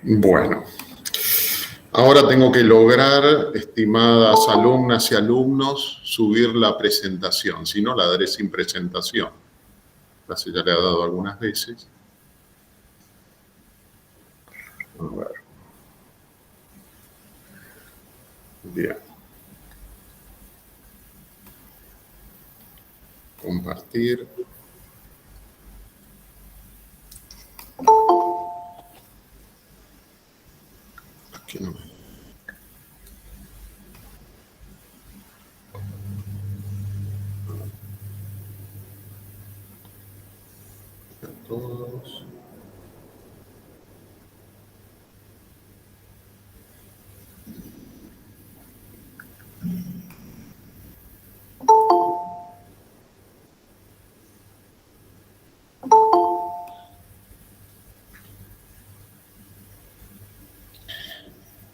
Bueno, ahora tengo que lograr, estimadas alumnas y alumnos, subir la presentación. Si no, la daré sin presentación. Así ya le he dado algunas veces. A ver. Bien. Compartir. Aquí no me... A todos.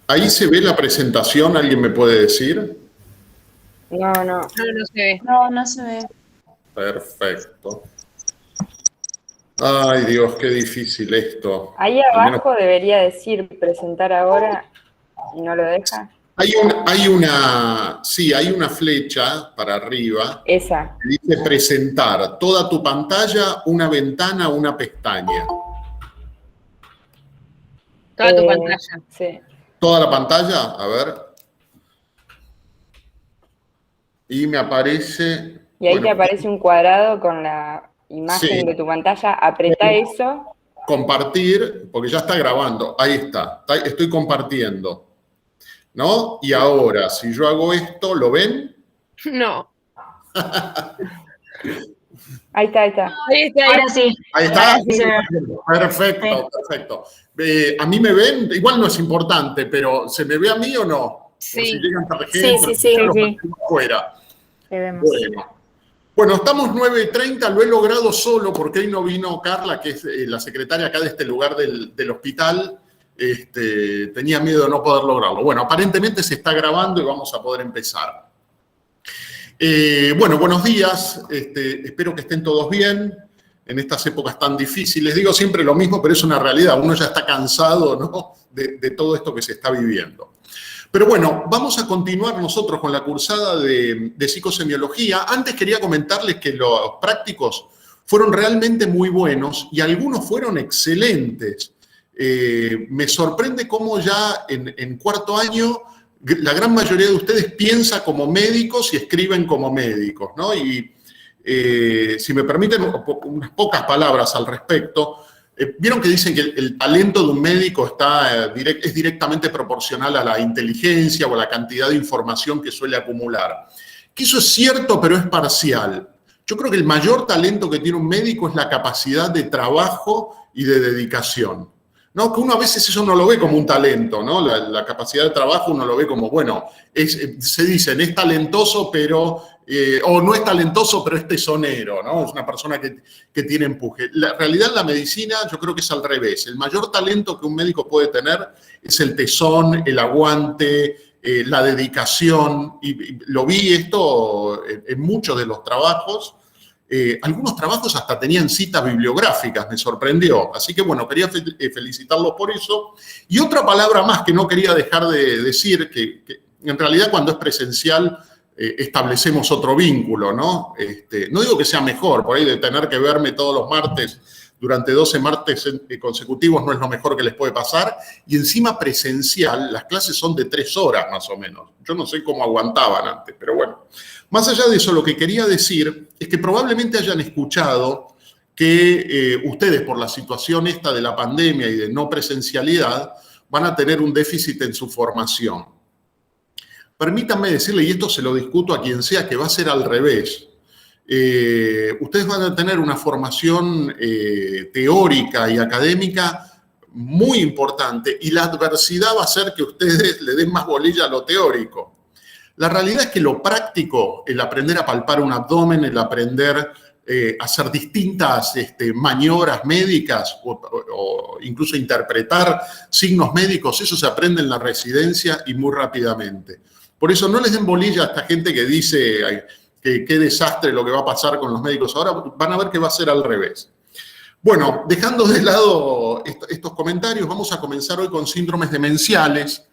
¿Ahí se ve la presentación? ¿Alguien me puede decir? No se ve. No se ve. Perfecto. Ay, Dios, qué difícil esto. Ahí abajo debería decir presentar ahora y no lo deja. Hay una flecha para arriba. Esa. Que dice presentar. Toda tu pantalla, una ventana, una pestaña. Toda tu pantalla. Sí. Toda la pantalla, a ver. Y me aparece... Y ahí te aparece un cuadrado con la imagen de tu pantalla. Apretá eso. Compartir, porque ya está grabando. Ahí está. Estoy compartiendo. ¿No? Y ahora, si yo hago esto, ¿lo ven? No. Ahí está. Ahora sí. Ahí está. Ahora sí se ve. Perfecto, perfecto. ¿A mí me ven? Igual no es importante, pero ¿se me ve a mí o no? Sí. Si llegan tarjetas, Sí. fuera. Te vemos. Bueno, estamos 9:30, lo he logrado solo porque hoy no vino Carla, que es la secretaria acá de este lugar del hospital. Tenía miedo de no poder lograrlo. Bueno, aparentemente se está grabando y vamos a poder empezar. Bueno, buenos días. Espero que estén todos bien en estas épocas tan difíciles. Digo siempre lo mismo, pero es una realidad. Uno ya está cansado, ¿no?, de todo esto que se está viviendo. Pero bueno, vamos a continuar nosotros con la cursada de psicosemiología. Antes quería comentarles que los prácticos fueron realmente muy buenos y algunos fueron excelentes. Me sorprende cómo ya en cuarto año la gran mayoría de ustedes piensa como médicos y escriben como médicos, ¿no? Y si me permiten unas pocas palabras al respecto, vieron que dicen que el talento de un médico es directamente proporcional a la inteligencia o a la cantidad de información que suele acumular. Que eso es cierto, pero es parcial. Yo creo que el mayor talento que tiene un médico es la capacidad de trabajo y de dedicación, ¿no? Que uno a veces eso no lo ve como un talento, ¿no? La capacidad de trabajo uno lo ve como, bueno, se dicen, es talentoso, pero... o no es talentoso, pero es tesonero, ¿no? Es una persona que tiene empuje. La realidad en la medicina yo creo que es al revés. El mayor talento que un médico puede tener es el tesón, el aguante, la dedicación. Y lo vi esto en muchos de los trabajos. Algunos trabajos hasta tenían citas bibliográficas, me sorprendió. Así que, bueno, quería felicitarlos por eso. Y otra palabra más que no quería dejar de decir, que en realidad cuando es presencial establecemos otro vínculo, ¿no? No digo que sea mejor, por ahí de tener que verme todos los martes, durante 12 martes consecutivos no es lo mejor que les puede pasar. Y encima presencial, las clases son de 3 horas más o menos. Yo no sé cómo aguantaban antes, pero bueno. Más allá de eso, lo que quería decir es que probablemente hayan escuchado que ustedes, por la situación esta de la pandemia y de no presencialidad, van a tener un déficit en su formación. Permítanme decirle, y esto se lo discuto a quien sea, que va a ser al revés. Ustedes van a tener una formación teórica y académica muy importante y la adversidad va a hacer que ustedes le den más bolilla a lo teórico. La realidad es que lo práctico, el aprender a palpar un abdomen, el aprender a hacer distintas maniobras médicas o incluso interpretar signos médicos, eso se aprende en la residencia y muy rápidamente. Por eso no les den bolilla a esta gente que dice que qué desastre lo que va a pasar con los médicos. Ahora van a ver que va a ser al revés. Bueno, dejando de lado estos comentarios, vamos a comenzar hoy con síndromes demenciales.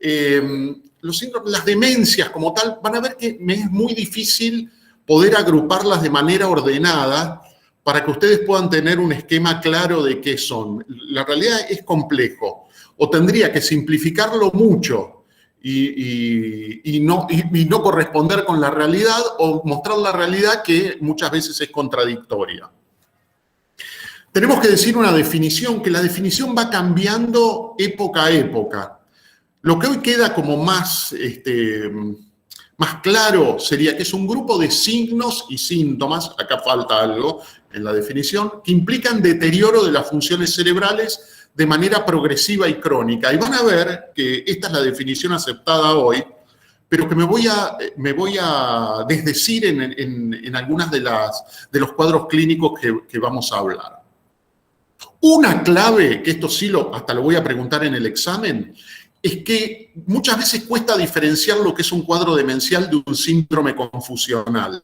Las demencias como tal, van a ver que me es muy difícil poder agruparlas de manera ordenada para que ustedes puedan tener un esquema claro de qué son. La realidad es complejo, o tendría que simplificarlo mucho y no corresponder con la realidad, o mostrar la realidad que muchas veces es contradictoria. Tenemos que decir una definición, que la definición va cambiando época a época. Lo que hoy queda como más claro sería que es un grupo de signos y síntomas, acá falta algo en la definición, que implican deterioro de las funciones cerebrales de manera progresiva y crónica. Y van a ver que esta es la definición aceptada hoy, pero que me voy a desdecir en algunas de los cuadros clínicos que vamos a hablar. Una clave, que esto sí hasta lo voy a preguntar en el examen, es que muchas veces cuesta diferenciar lo que es un cuadro demencial de un síndrome confusional.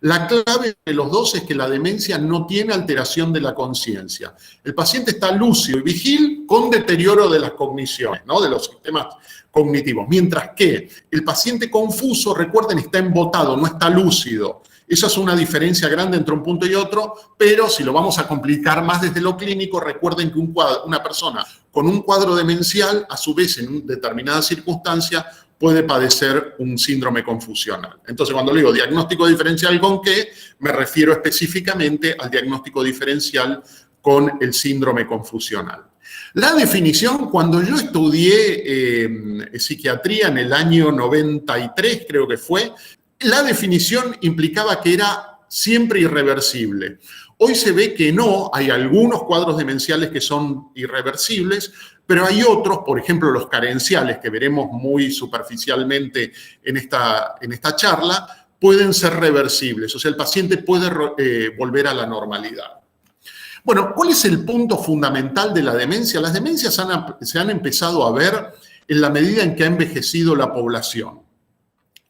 La clave de los dos es que la demencia no tiene alteración de la conciencia. El paciente está lúcido y vigil con deterioro de las cogniciones, ¿no? De los sistemas cognitivos. Mientras que el paciente confuso, recuerden, está embotado, no está lúcido. Esa es una diferencia grande entre un punto y otro, pero si lo vamos a complicar más desde lo clínico, recuerden que una persona con un cuadro demencial, a su vez, en una determinada circunstancia, puede padecer un síndrome confusional. Entonces, cuando le digo diagnóstico diferencial con qué, me refiero específicamente al diagnóstico diferencial con el síndrome confusional. La definición, cuando yo estudié psiquiatría en el año 93, creo que fue, la definición implicaba que era siempre irreversible. Hoy se ve que no, hay algunos cuadros demenciales que son irreversibles, pero hay otros, por ejemplo, los carenciales, que veremos muy superficialmente en esta charla, pueden ser reversibles, o sea, el paciente puede volver a la normalidad. Bueno, ¿cuál es el punto fundamental de la demencia? Las demencias se han empezado a ver en la medida en que ha envejecido la población.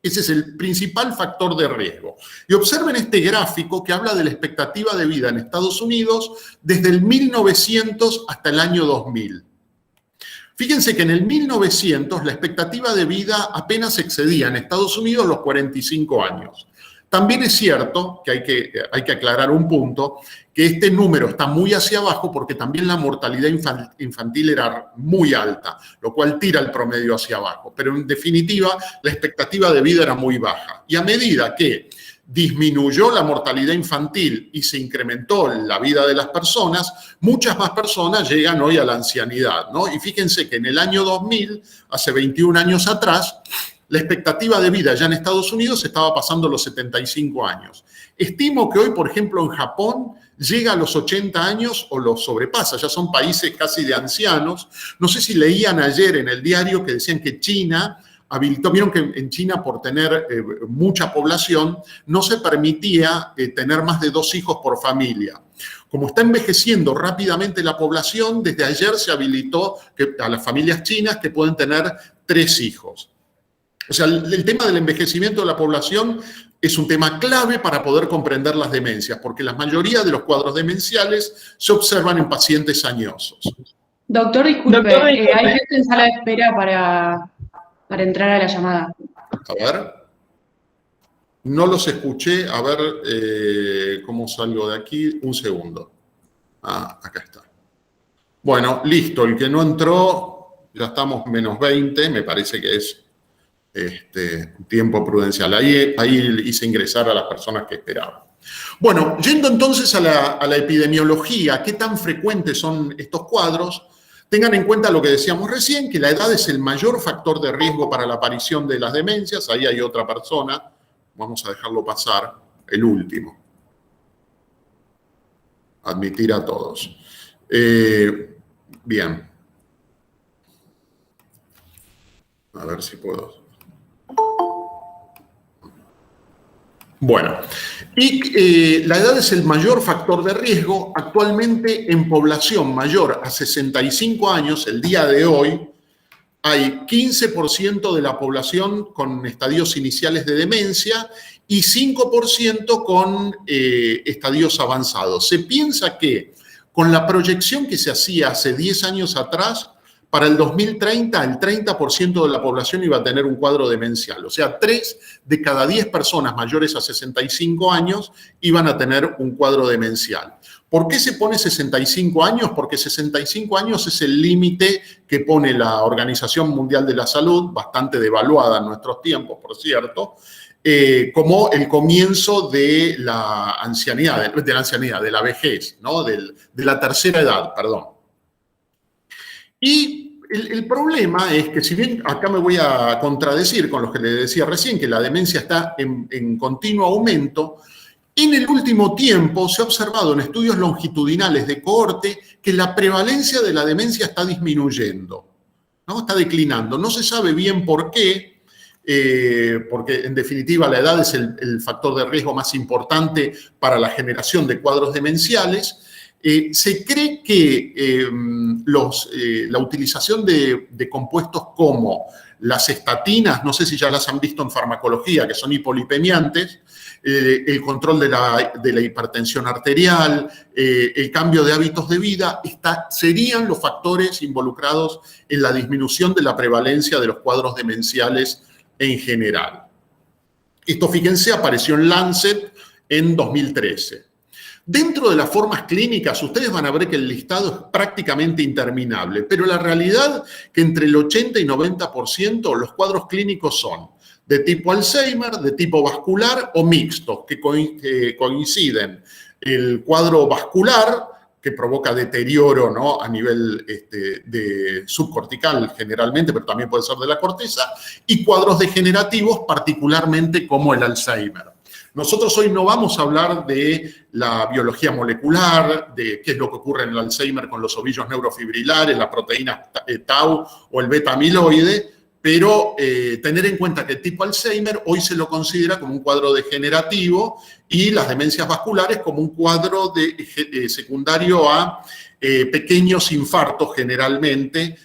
Ese es el principal factor de riesgo. Y observen este gráfico que habla de la expectativa de vida en Estados Unidos desde el 1900 hasta el año 2000. Fíjense que en el 1900 la expectativa de vida apenas excedía en Estados Unidos los 45 años. También es cierto que hay que aclarar un punto, que este número está muy hacia abajo porque también la mortalidad infantil era muy alta, lo cual tira el promedio hacia abajo. Pero en definitiva, la expectativa de vida era muy baja. Y a medida que disminuyó la mortalidad infantil y se incrementó la vida de las personas, muchas más personas llegan hoy a la ancianidad, ¿no? Y fíjense que en el año 2000, hace 21 años atrás, la expectativa de vida ya en Estados Unidos estaba pasando los 75 años. Estimo que hoy, por ejemplo, en Japón llega a los 80 años o los sobrepasa. Ya son países casi de ancianos. No sé si leían ayer en el diario que decían que China habilitó, vieron que en China por tener mucha población no se permitía tener más de 2 hijos por familia. Como está envejeciendo rápidamente la población, desde ayer se habilitó a las familias chinas que pueden tener 3 hijos. O sea, el tema del envejecimiento de la población es un tema clave para poder comprender las demencias, porque la mayoría de los cuadros demenciales se observan en pacientes añosos. Doctor, disculpe, hay gente en sala de espera para entrar a la llamada. A ver. No los escuché. A ver cómo salgo de aquí. Un segundo. Ah, acá está. Bueno, listo. El que no entró, ya estamos menos 20. Me parece que es tiempo prudencial. Ahí hice ingresar a las personas que esperaban. Bueno, yendo entonces a la epidemiología, ¿qué tan frecuentes son estos cuadros? Tengan en cuenta lo que decíamos recién, que la edad es el mayor factor de riesgo para la aparición de las demencias. Ahí hay otra persona. Vamos a dejarlo pasar, el último. Admitir a todos. Bien. A ver si puedo. Bueno, y la edad es el mayor factor de riesgo. Actualmente en población mayor a 65 años, el día de hoy, hay 15% de la población con estadios iniciales de demencia y 5% con estadios avanzados. Se piensa que con la proyección que se hacía hace 10 años atrás, para el 2030 el 30% de la población iba a tener un cuadro demencial. O sea, 3 de cada 10 personas mayores a 65 años iban a tener un cuadro demencial. ¿Por qué se pone 65 años? Porque 65 años es el límite que pone la Organización Mundial de la Salud, bastante devaluada en nuestros tiempos, por cierto, como el comienzo de la ancianidad, de la vejez, ¿no? De la tercera edad, perdón. Y el problema es que, si bien acá me voy a contradecir con lo que le decía recién, que la demencia está en continuo aumento, en el último tiempo se ha observado en estudios longitudinales de cohorte que la prevalencia de la demencia está disminuyendo, ¿no? Está declinando. No se sabe bien por qué, porque en definitiva la edad es el factor de riesgo más importante para la generación de cuadros demenciales. Se cree que la utilización de compuestos como las estatinas, no sé si ya las han visto en farmacología, que son hipolipemiantes, el control de la hipertensión arterial, el cambio de hábitos de vida, serían los factores involucrados en la disminución de la prevalencia de los cuadros demenciales en general. Esto, fíjense, apareció en Lancet en 2013. Dentro de las formas clínicas, ustedes van a ver que el listado es prácticamente interminable, pero la realidad es que entre el 80 y 90% los cuadros clínicos son de tipo Alzheimer, de tipo vascular o mixtos, que coinciden. El cuadro vascular, que provoca deterioro, ¿no? A nivel de subcortical generalmente, pero también puede ser de la corteza, y cuadros degenerativos, particularmente como el Alzheimer. Nosotros hoy no vamos a hablar de la biología molecular, de qué es lo que ocurre en el Alzheimer con los ovillos neurofibrilares, la proteína tau o el beta-amiloide, pero tener en cuenta que el tipo Alzheimer hoy se lo considera como un cuadro degenerativo y las demencias vasculares como un cuadro secundario a pequeños infartos generalmente,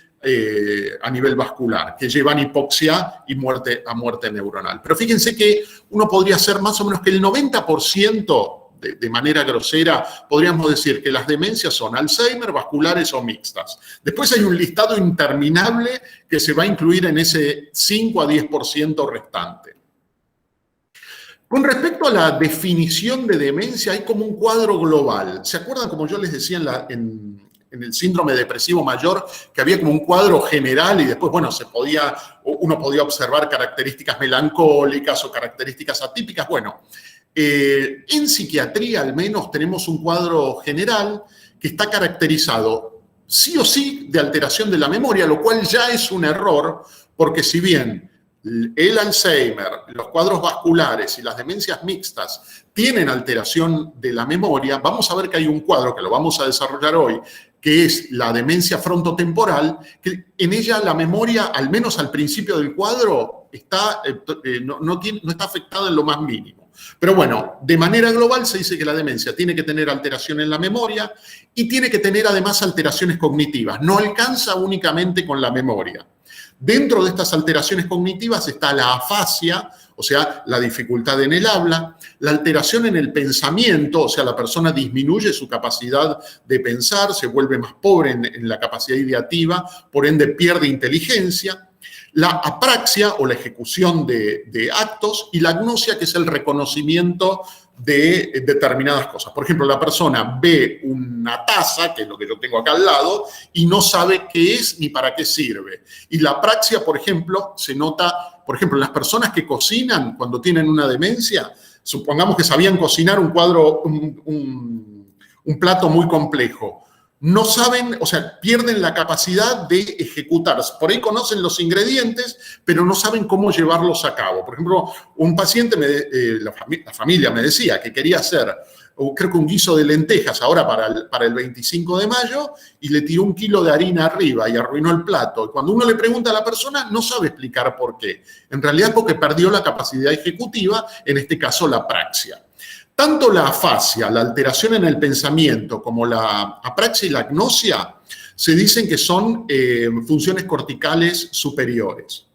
a nivel vascular, que llevan hipoxia y muerte neuronal. Pero fíjense que uno podría hacer más o menos que el 90%, de manera grosera, podríamos decir que las demencias son Alzheimer, vasculares o mixtas. Después hay un listado interminable que se va a incluir en ese 5 a 10% restante. Con respecto a la definición de demencia, hay como un cuadro global. ¿Se acuerdan, como yo les decía en el síndrome depresivo mayor, que había como un cuadro general y después, bueno, uno podía observar características melancólicas o características atípicas? Bueno, en psiquiatría al menos tenemos un cuadro general que está caracterizado sí o sí de alteración de la memoria, lo cual ya es un error, porque si bien el Alzheimer, los cuadros vasculares y las demencias mixtas tienen alteración de la memoria, vamos a ver que hay un cuadro que lo vamos a desarrollar hoy, que es la demencia frontotemporal, que en ella la memoria, al menos al principio del cuadro, no está afectada en lo más mínimo. Pero bueno, de manera global se dice que la demencia tiene que tener alteración en la memoria y tiene que tener además alteraciones cognitivas. No alcanza únicamente con la memoria. Dentro de estas alteraciones cognitivas está la afasia, o sea, la dificultad en el habla, la alteración en el pensamiento, o sea, la persona disminuye su capacidad de pensar, se vuelve más pobre en la capacidad ideativa, por ende pierde inteligencia, la apraxia o la ejecución de actos y la agnosia, que es el reconocimiento de determinadas cosas. Por ejemplo, la persona ve una taza, que es lo que yo tengo acá al lado, y no sabe qué es ni para qué sirve. Y la apraxia, por ejemplo, se nota, por ejemplo, en las personas que cocinan cuando tienen una demencia, supongamos que sabían cocinar un plato muy complejo. No saben, o sea, pierden la capacidad de ejecutar. Por ahí conocen los ingredientes, pero no saben cómo llevarlos a cabo. Por ejemplo, un paciente, la familia me decía que quería hacer, creo que un guiso de lentejas ahora para el 25 de mayo, y le tiró 1 kilo de harina arriba y arruinó el plato. Y cuando uno le pregunta a la persona, no sabe explicar por qué. En realidad porque perdió la capacidad ejecutiva, en este caso la apraxia. Tanto la afasia, la alteración en el pensamiento, como la apraxia y la agnosia se dicen que son funciones corticales superiores.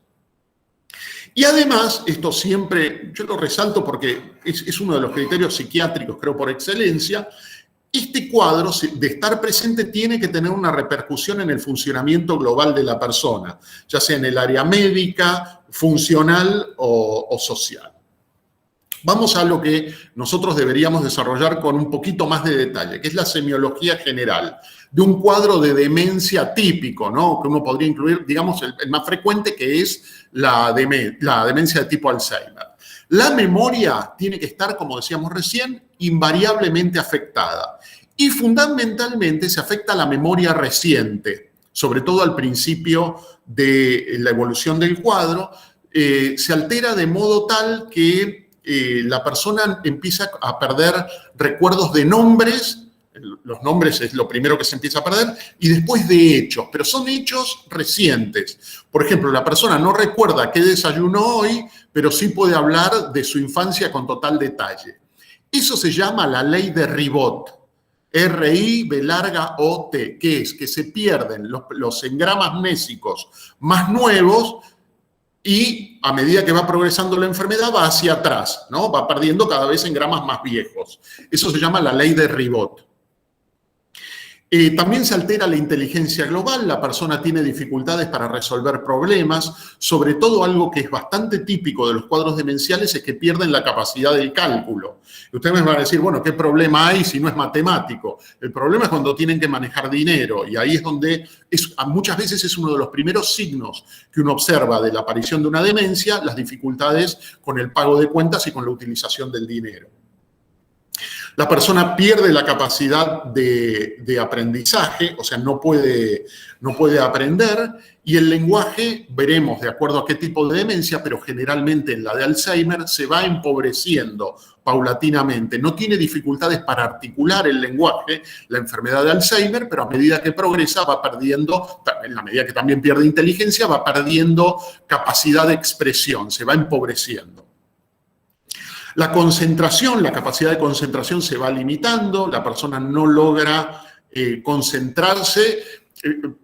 Y además, esto siempre, yo lo resalto porque es uno de los criterios psiquiátricos, creo, por excelencia, este cuadro de estar presente tiene que tener una repercusión en el funcionamiento global de la persona, ya sea en el área médica, funcional o social. Vamos a lo que nosotros deberíamos desarrollar con un poquito más de detalle, que es la semiología general de un cuadro de demencia típico, ¿no? Que uno podría incluir, digamos, el más frecuente, que es la demencia de tipo Alzheimer. La memoria tiene que estar, como decíamos recién, invariablemente afectada. Y fundamentalmente se afecta a la memoria reciente, sobre todo al principio de la evolución del cuadro, se altera de modo tal que la persona empieza a perder recuerdos de nombres. Los nombres es lo primero que se empieza a perder, y después de hechos, pero son hechos recientes. Por ejemplo, la persona no recuerda qué desayunó hoy, pero sí puede hablar de su infancia con total detalle. Eso se llama la ley de Ribot, R-I-B-O-T, que es que se pierden los engramas mésicos más nuevos y a medida que va progresando la enfermedad va hacia atrás, ¿no? Va perdiendo cada vez engramas más viejos. Eso se llama la ley de Ribot. También se altera la inteligencia global, la persona tiene dificultades para resolver problemas, sobre todo algo que es bastante típico de los cuadros demenciales es que pierden la capacidad del cálculo. Y ustedes me van a decir, bueno, ¿qué problema hay si no es matemático? El problema es cuando tienen que manejar dinero, y ahí es donde muchas veces es uno de los primeros signos que uno observa de la aparición de una demencia, las dificultades con el pago de cuentas y con la utilización del dinero. La persona pierde la capacidad de aprendizaje, o sea, no puede aprender, y el lenguaje, veremos de acuerdo a qué tipo de demencia, pero generalmente en la de Alzheimer se va empobreciendo paulatinamente. No tiene dificultades para articular el lenguaje, la enfermedad de Alzheimer, pero a medida que progresa va perdiendo, en la medida que también pierde inteligencia, va perdiendo capacidad de expresión, se va empobreciendo. La concentración, la capacidad de concentración se va limitando, la persona no logra concentrarse,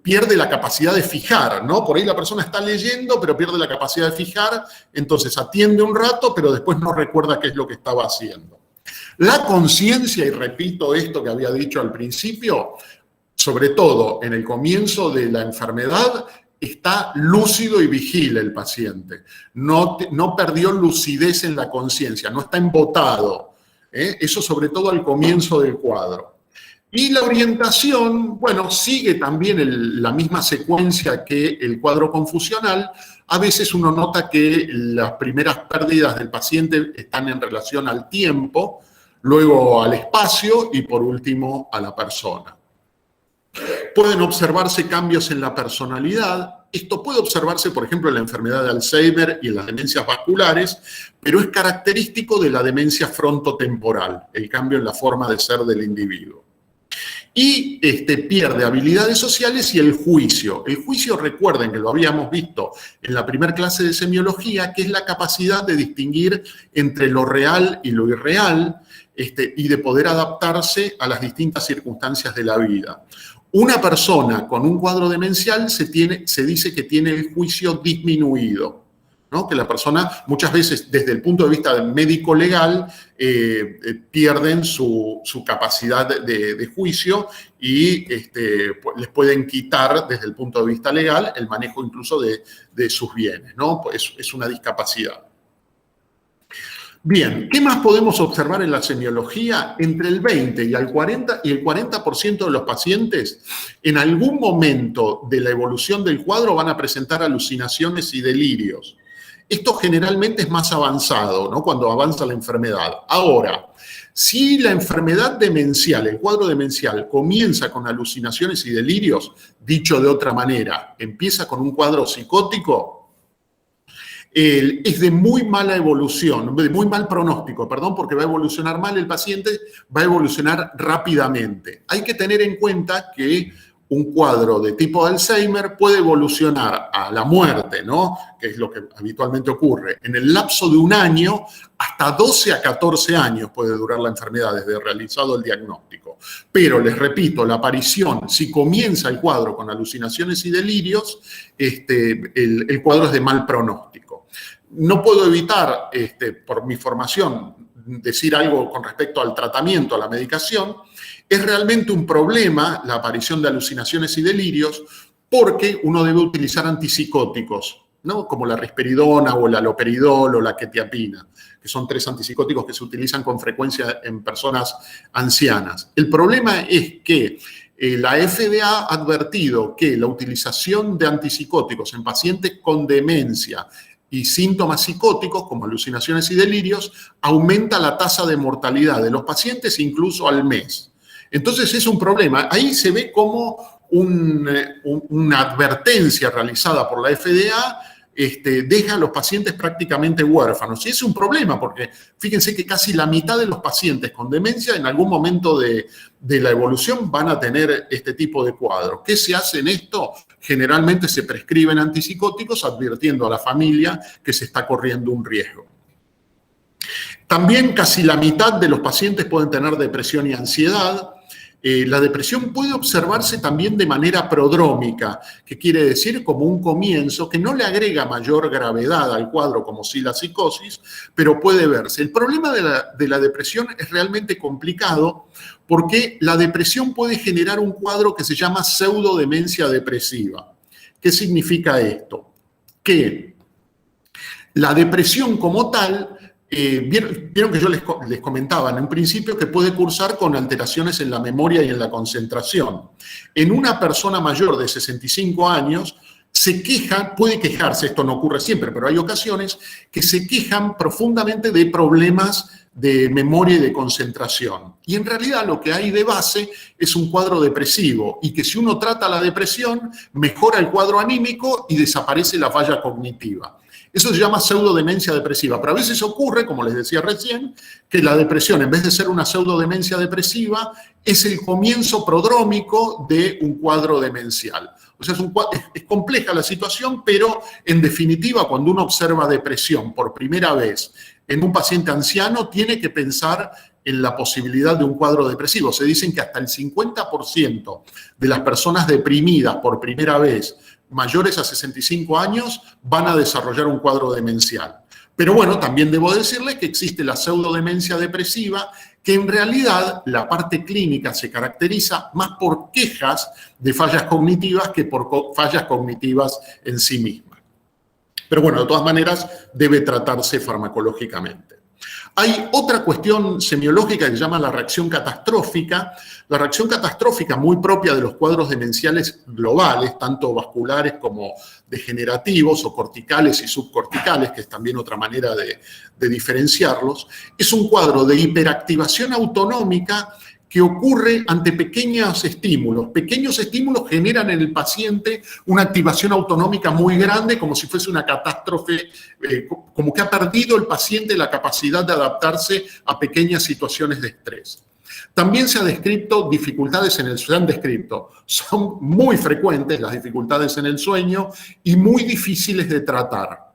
pierde la capacidad de fijar, ¿no? Por ahí la persona está leyendo, pero pierde la capacidad de fijar, entonces atiende un rato, pero después no recuerda qué es lo que estaba haciendo. La conciencia, y repito esto que había dicho al principio, sobre todo en el comienzo de la enfermedad, está lúcido y vigila el paciente. No perdió lucidez en la conciencia, no está embotado. Eso sobre todo al comienzo del cuadro. Y la orientación, bueno, sigue también la misma secuencia que el cuadro confusional. A veces uno nota que las primeras pérdidas del paciente están en relación al tiempo, luego al espacio y por último a la persona. Pueden observarse cambios en la personalidad. Esto puede observarse, por ejemplo, en la enfermedad de Alzheimer y en las demencias vasculares, pero es característico de la demencia frontotemporal, el cambio en la forma de ser del individuo. Y pierde habilidades sociales y el juicio. El juicio, recuerden que lo habíamos visto en la primera clase de semiología, que es la capacidad de distinguir entre lo real y lo irreal, y de poder adaptarse a las distintas circunstancias de la vida. Una persona con un cuadro demencial se dice que tiene el juicio disminuido, ¿no? Que la persona muchas veces desde el punto de vista médico-legal pierden su capacidad de juicio y les pueden quitar desde el punto de vista legal el manejo incluso de sus bienes, ¿no? Pues es una discapacidad. Bien, ¿qué más podemos observar en la semiología? Entre el 20 y el 40% de los pacientes en algún momento de la evolución del cuadro van a presentar alucinaciones y delirios. Esto generalmente es más avanzado, ¿no? Cuando avanza la enfermedad. Ahora, si la enfermedad demencial, el cuadro demencial, comienza con alucinaciones y delirios, dicho de otra manera, empieza con un cuadro psicótico, es de muy mala evolución, de muy mal pronóstico, perdón, porque va a evolucionar mal el paciente, va a evolucionar rápidamente. Hay que tener en cuenta que un cuadro de tipo Alzheimer puede evolucionar a la muerte, ¿no? Que es lo que habitualmente ocurre. En el lapso de un año, hasta 12 a 14 años puede durar la enfermedad desde realizado el diagnóstico. Pero, les repito, la aparición, si comienza el cuadro con alucinaciones y delirios, el cuadro es de mal pronóstico. No puedo evitar, por mi formación, decir algo con respecto al tratamiento, a la medicación. Es realmente un problema la aparición de alucinaciones y delirios porque uno debe utilizar antipsicóticos, ¿no? Como la risperidona o el haloperidol o la quetiapina, que son 3 antipsicóticos que se utilizan con frecuencia en personas ancianas. El problema es que la FDA ha advertido que la utilización de antipsicóticos en pacientes con demencia y síntomas psicóticos, como alucinaciones y delirios, aumenta la tasa de mortalidad de los pacientes incluso al mes. Entonces es un problema. Ahí se ve como una advertencia realizada por la FDA deja a los pacientes prácticamente huérfanos. Y es un problema porque fíjense que casi la mitad de los pacientes con demencia en algún momento de la evolución van a tener este tipo de cuadro. ¿Qué se hace en esto? Generalmente se prescriben antipsicóticos advirtiendo a la familia que se está corriendo un riesgo. También casi la mitad de los pacientes pueden tener depresión y ansiedad. La depresión puede observarse también de manera prodrómica, que quiere decir como un comienzo que no le agrega mayor gravedad al cuadro como si la psicosis, pero puede verse. El problema de la depresión es realmente complicado porque la depresión puede generar un cuadro que se llama pseudodemencia depresiva. ¿Qué significa esto? Que la depresión como tal, vieron que yo les comentaba en un principio que puede cursar con alteraciones en la memoria y en la concentración. En una persona mayor de 65 años se quejan, puede quejarse, esto no ocurre siempre, pero hay ocasiones que se quejan profundamente de problemas de memoria y de concentración. Y en realidad lo que hay de base es un cuadro depresivo y que si uno trata la depresión, mejora el cuadro anímico y desaparece la falla cognitiva. Eso se llama pseudodemencia depresiva, pero a veces ocurre, como les decía recién, que la depresión, en vez de ser una pseudodemencia depresiva, es el comienzo prodrómico de un cuadro demencial. O sea, es compleja la situación, pero en definitiva, cuando uno observa depresión por primera vez en un paciente anciano, tiene que pensar en la posibilidad de un cuadro depresivo. Se dicen que hasta el 50% de las personas deprimidas por primera vez mayores a 65 años van a desarrollar un cuadro demencial. Pero bueno, también debo decirles que existe la pseudodemencia depresiva, que en realidad la parte clínica se caracteriza más por quejas de fallas cognitivas que por fallas cognitivas en sí mismas. Pero bueno, de todas maneras, debe tratarse farmacológicamente. Hay otra cuestión semiológica que se llama la reacción catastrófica. La reacción catastrófica, muy propia de los cuadros demenciales globales, tanto vasculares como degenerativos o corticales y subcorticales, que es también otra manera de diferenciarlos, es un cuadro de hiperactivación autonómica que ocurre ante pequeños estímulos. Pequeños estímulos generan en el paciente una activación autonómica muy grande, como si fuese una catástrofe, como que ha perdido el paciente la capacidad de adaptarse a pequeñas situaciones de estrés. También se han descrito dificultades en el sueño, son muy frecuentes las dificultades en el sueño y muy difíciles de tratar.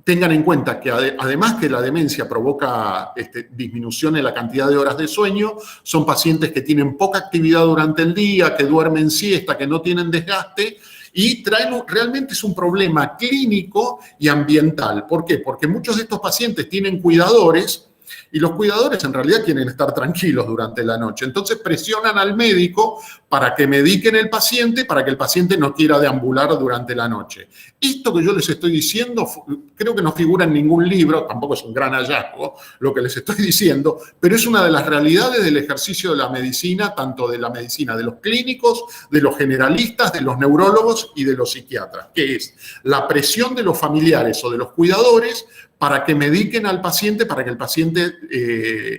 Tengan en cuenta que además que la demencia provoca disminución en la cantidad de horas de sueño, son pacientes que tienen poca actividad durante el día, que duermen siesta, que no tienen desgaste, y realmente es un problema clínico y ambiental. ¿Por qué? Porque muchos de estos pacientes tienen cuidadores y los cuidadores en realidad quieren estar tranquilos durante la noche. Entonces presionan al médico para que mediquen el paciente, para que el paciente no quiera deambular durante la noche. Esto que yo les estoy diciendo creo que no figura en ningún libro, tampoco es un gran hallazgo lo que les estoy diciendo, pero es una de las realidades del ejercicio de la medicina, tanto de la medicina de los clínicos, de los generalistas, de los neurólogos y de los psiquiatras, que es la presión de los familiares o de los cuidadores para que mediquen al paciente, para que el paciente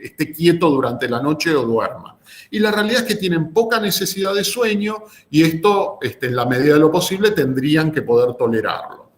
esté quieto durante la noche o duerma. Y la realidad es que tienen poca necesidad de sueño y esto, en la medida de lo posible, tendrían que poder tolerarlo.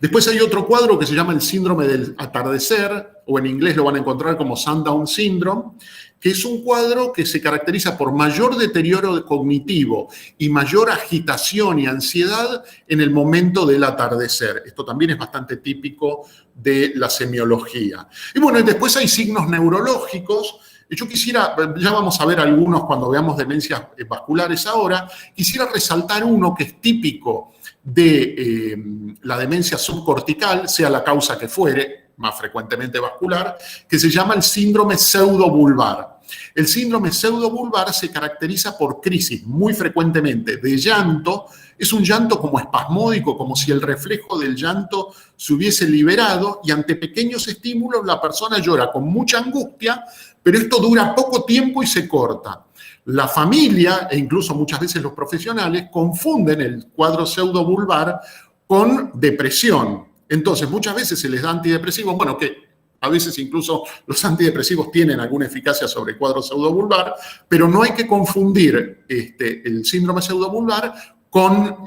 Después hay otro cuadro que se llama el síndrome del atardecer o en inglés lo van a encontrar como Sundown Syndrome, que es un cuadro que se caracteriza por mayor deterioro cognitivo y mayor agitación y ansiedad en el momento del atardecer. Esto también es bastante típico de la semiología. Y bueno, después hay signos neurológicos. Yo quisiera, ya vamos a ver algunos cuando veamos demencias vasculares ahora, quisiera resaltar uno que es típico de la demencia subcortical, sea la causa que fuere, más frecuentemente vascular, que se llama el síndrome pseudobulbar. El síndrome pseudobulbar se caracteriza por crisis muy frecuentemente de llanto. Es un llanto como espasmódico, como si el reflejo del llanto se hubiese liberado, y ante pequeños estímulos la persona llora con mucha angustia, pero esto dura poco tiempo y se corta. La familia, e incluso muchas veces los profesionales, confunden el cuadro pseudobulbar con depresión. Entonces, muchas veces se les da antidepresivos, bueno, que a veces incluso los antidepresivos tienen alguna eficacia sobre el cuadro pseudobulbar, pero no hay que confundir el síndrome pseudobulbar con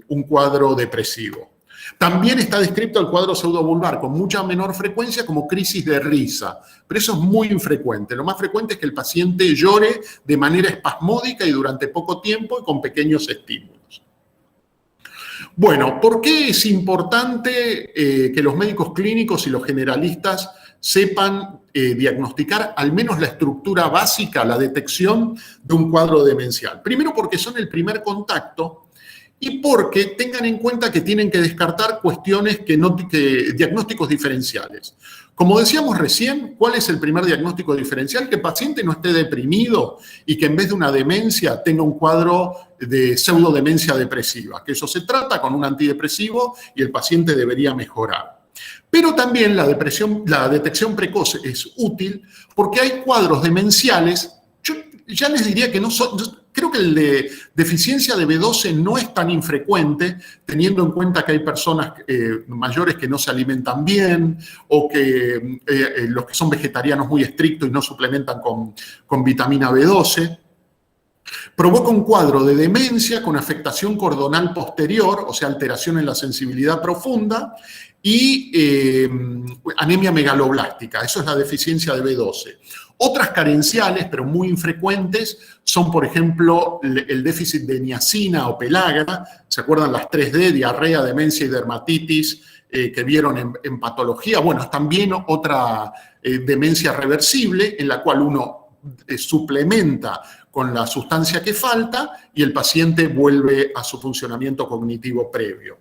un cuadro depresivo. También está descrito el cuadro pseudobulbar con mucha menor frecuencia como crisis de risa, pero eso es muy infrecuente. Lo más frecuente es que el paciente llore de manera espasmódica y durante poco tiempo y con pequeños estímulos. Bueno, ¿por qué es importante que los médicos clínicos y los generalistas sepan diagnosticar al menos la estructura básica, la detección de un cuadro demencial? Primero porque son el primer contacto y porque tengan en cuenta que tienen que descartar cuestiones diagnósticos diferenciales. Como decíamos recién, ¿cuál es el primer diagnóstico diferencial? Que el paciente no esté deprimido y que en vez de una demencia tenga un cuadro de pseudodemencia depresiva, que eso se trata con un antidepresivo y el paciente debería mejorar. Pero también la detección precoz es útil porque hay cuadros demenciales, yo ya les diría que no son... Creo que el de deficiencia de B12 no es tan infrecuente, teniendo en cuenta que hay personas mayores que no se alimentan bien o que los que son vegetarianos muy estrictos y no suplementan con vitamina B12. Provoca un cuadro de demencia con afectación cordonal posterior, o sea, alteración en la sensibilidad profunda, y anemia megaloblástica. Eso es la deficiencia de B12. Otras carenciales, pero muy infrecuentes, son, por ejemplo, el déficit de niacina o pelagra. ¿Se acuerdan las 3D? Diarrea, demencia y dermatitis que vieron en patología. Bueno, es también otra demencia reversible en la cual uno suplementa con la sustancia que falta y el paciente vuelve a su funcionamiento cognitivo previo.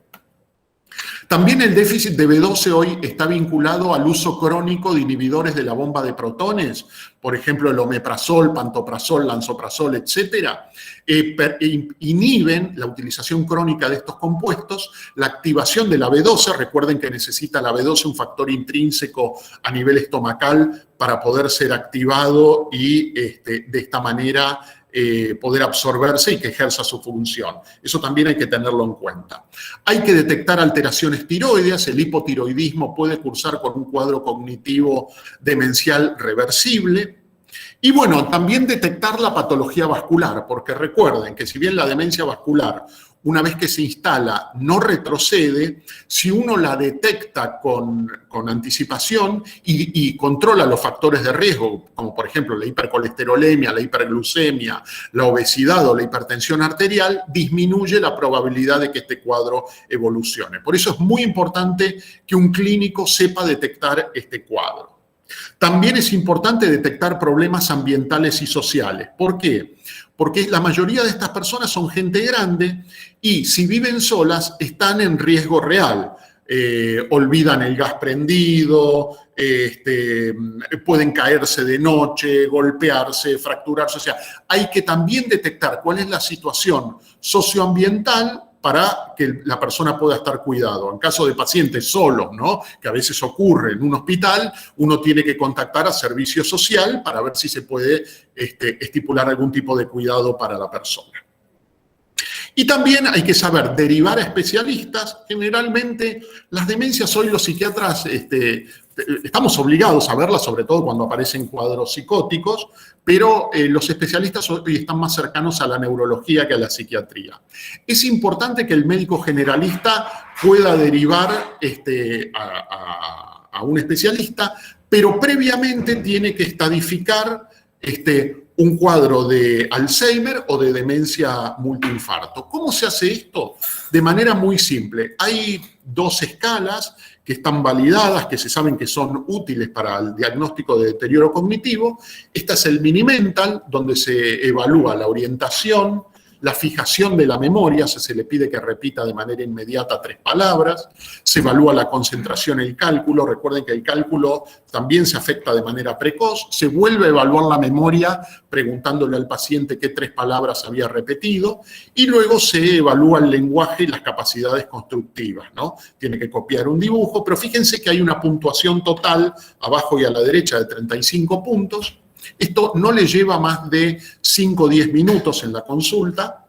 También el déficit de B12 hoy está vinculado al uso crónico de inhibidores de la bomba de protones, por ejemplo, el omeprazol, pantoprazol, lansoprazol, etcétera. Inhiben la utilización crónica de estos compuestos, la activación de la B12. Recuerden que necesita la B12 un factor intrínseco a nivel estomacal para poder ser activado y de esta manera poder absorberse y que ejerza su función. Eso también hay que tenerlo en cuenta. Hay que detectar alteraciones tiroideas. El hipotiroidismo puede cursar con un cuadro cognitivo demencial reversible. Y bueno, también detectar la patología vascular, porque recuerden que si bien la demencia vascular, una vez que se instala, no retrocede, si uno la detecta con anticipación y controla los factores de riesgo, como por ejemplo la hipercolesterolemia, la hiperglucemia, la obesidad o la hipertensión arterial, disminuye la probabilidad de que este cuadro evolucione. Por eso es muy importante que un clínico sepa detectar este cuadro. También es importante detectar problemas ambientales y sociales. ¿Por qué? Porque la mayoría de estas personas son gente grande y si viven solas están en riesgo real. Olvidan el gas prendido, pueden caerse de noche, golpearse, fracturarse. O sea, hay que también detectar cuál es la situación socioambiental para que la persona pueda estar cuidado. En caso de pacientes solos, ¿no?, que a veces ocurre en un hospital, uno tiene que contactar a servicio social para ver si se puede estipular algún tipo de cuidado para la persona. Y también hay que saber derivar a especialistas. Generalmente las demencias hoy los psiquiatras estamos obligados a verlas, sobre todo cuando aparecen cuadros psicóticos, pero los especialistas hoy están más cercanos a la neurología que a la psiquiatría. Es importante que el médico generalista pueda derivar a un especialista, pero previamente tiene que estadificar un cuadro de Alzheimer o de demencia multiinfarto. ¿Cómo se hace esto? De manera muy simple. Hay 2 escalas que están validadas, que se saben que son útiles para el diagnóstico de deterioro cognitivo. Esta es el Mini-Mental, donde se evalúa la orientación, la fijación de la memoria, se le pide que repita de manera inmediata 3 palabras, se evalúa la concentración, el cálculo, recuerden que el cálculo también se afecta de manera precoz, se vuelve a evaluar la memoria preguntándole al paciente qué 3 palabras había repetido, y luego se evalúa el lenguaje y las capacidades constructivas, ¿no? Tiene que copiar un dibujo, pero fíjense que hay una puntuación total, abajo y a la derecha, de 35 puntos. Esto no le lleva más de 5 o 10 minutos en la consulta.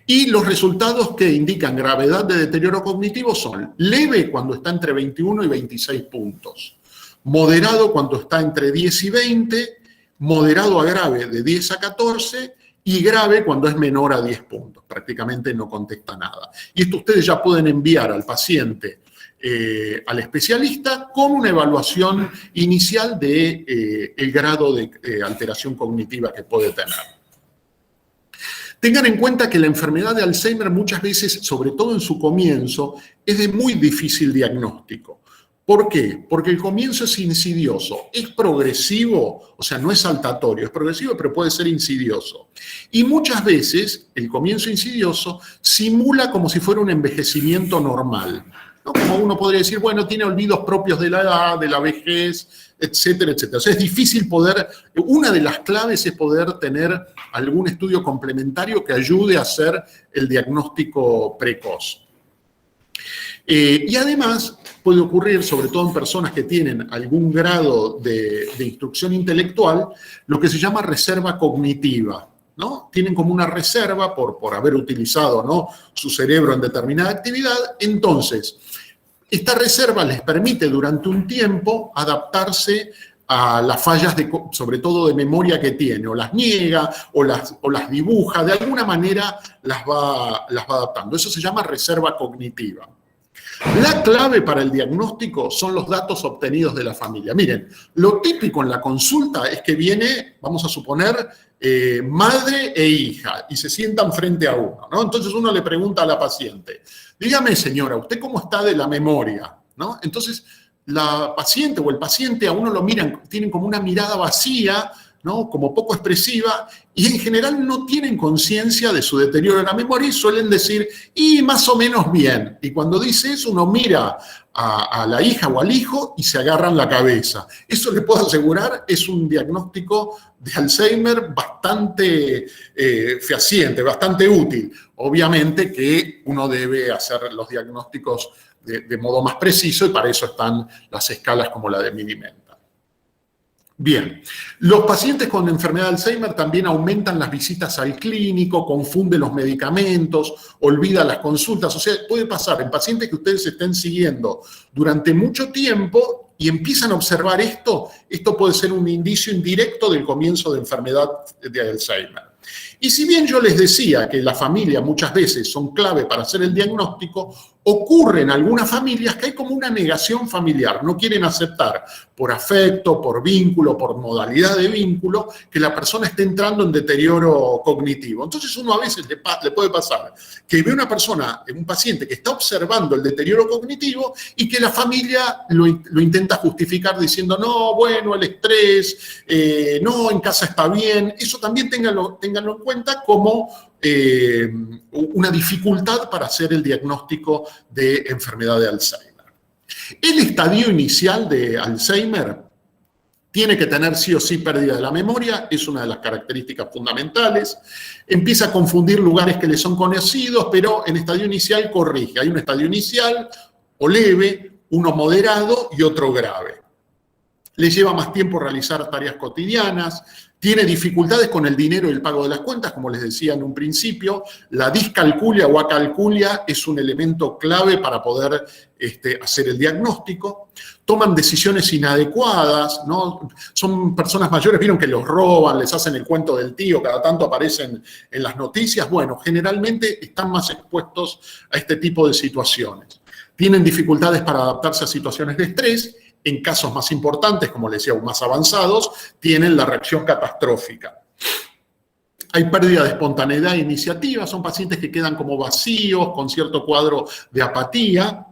Y los resultados que indican gravedad de deterioro cognitivo son leve cuando está entre 21 y 26 puntos, moderado cuando está entre 10 y 20, moderado a grave de 10 a 14 y grave cuando es menor a 10 puntos. Prácticamente no contesta nada. Y esto ustedes ya pueden enviar al paciente al especialista con una evaluación inicial de el grado de alteración cognitiva que puede tener. Tengan en cuenta que la enfermedad de Alzheimer muchas veces, sobre todo en su comienzo, es de muy difícil diagnóstico. ¿Por qué? Porque el comienzo es insidioso, es progresivo, o sea, no es saltatorio, es progresivo, pero puede ser insidioso. Y muchas veces el comienzo insidioso simula como si fuera un envejecimiento normal, ¿no? Como uno podría decir, bueno, tiene olvidos propios de la edad, de la vejez, etcétera, etcétera. O sea, es difícil una de las claves es poder tener algún estudio complementario que ayude a hacer el diagnóstico precoz. Y además puede ocurrir, sobre todo en personas que tienen algún grado de instrucción intelectual, lo que se llama reserva cognitiva, ¿no? Tienen como una reserva por haber utilizado, ¿no?, su cerebro en determinada actividad. Entonces, esta reserva les permite durante un tiempo adaptarse a las fallas, sobre todo de memoria que tiene, o las niega, o las dibuja, de alguna manera las va adaptando. Eso se llama reserva cognitiva. La clave para el diagnóstico son los datos obtenidos de la familia. Miren, lo típico en la consulta es que viene, vamos a suponer, madre e hija, y se sientan frente a uno, ¿no? Entonces uno le pregunta a la paciente, dígame, señora, ¿usted cómo está de la memoria? ¿No? Entonces la paciente o el paciente a uno lo miran, tienen como una mirada vacía, ¿no?, como poco expresiva, y en general no tienen conciencia de su deterioro de la memoria y suelen decir, y más o menos bien. Y cuando dice eso, uno mira a la hija o al hijo y se agarran la cabeza. Eso les puedo asegurar, es un diagnóstico de Alzheimer bastante fehaciente, bastante útil. Obviamente que uno debe hacer los diagnósticos de modo más preciso, y para eso están las escalas como la de Mini-Mental. Bien, los pacientes con enfermedad de Alzheimer también aumentan las visitas al clínico, confunden los medicamentos, olvidan las consultas. O sea, puede pasar en pacientes que ustedes estén siguiendo durante mucho tiempo y empiezan a observar esto puede ser un indicio indirecto del comienzo de enfermedad de Alzheimer. Y si bien yo les decía que la familia muchas veces son clave para hacer el diagnóstico, ocurre en algunas familias que hay como una negación familiar. No quieren aceptar por afecto, por vínculo, por modalidad de vínculo, que la persona esté entrando en deterioro cognitivo. Entonces uno a veces le puede pasar que ve una persona, un paciente que está observando el deterioro cognitivo y que la familia lo intenta justificar diciendo, no, bueno, el estrés, no, en casa está bien. Eso también ténganlo en cuenta como una dificultad para hacer el diagnóstico de enfermedad de Alzheimer. El estadio inicial de Alzheimer tiene que tener sí o sí pérdida de la memoria, es una de las características fundamentales. Empieza a confundir lugares que le son conocidos, pero en estadio inicial corrige. Hay un estadio inicial o leve, uno moderado y otro grave. Le lleva más tiempo realizar tareas cotidianas, tiene dificultades con el dinero y el pago de las cuentas, como les decía en un principio. La discalculia o acalculia es un elemento clave para poder hacer el diagnóstico. Toman decisiones inadecuadas, ¿no? Son personas mayores, vieron que los roban, les hacen el cuento del tío, cada tanto aparecen en las noticias. Bueno, generalmente están más expuestos a este tipo de situaciones. Tienen dificultades para adaptarse a situaciones de estrés. En casos más importantes, como les decía, o más avanzados, tienen la reacción catastrófica. Hay pérdida de espontaneidad e iniciativa, son pacientes que quedan como vacíos, con cierto cuadro de apatía.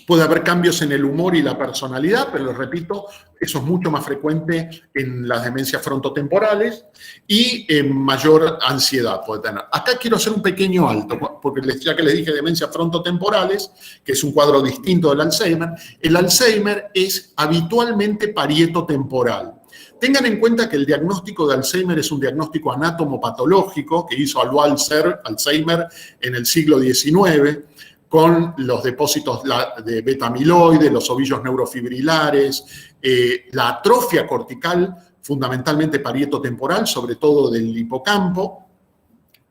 Puede haber cambios en el humor y la personalidad, pero les repito, eso es mucho más frecuente en las demencias frontotemporales y mayor ansiedad puede tener. Acá quiero hacer un pequeño alto, porque ya que les dije demencias frontotemporales, que es un cuadro distinto del Alzheimer, el Alzheimer es habitualmente parietotemporal. Tengan en cuenta que el diagnóstico de Alzheimer es un diagnóstico anatomopatológico que hizo Alzheimer en el siglo XIX, con los depósitos de beta-amiloide, los ovillos neurofibrilares, la atrofia cortical, fundamentalmente parietotemporal, sobre todo del hipocampo,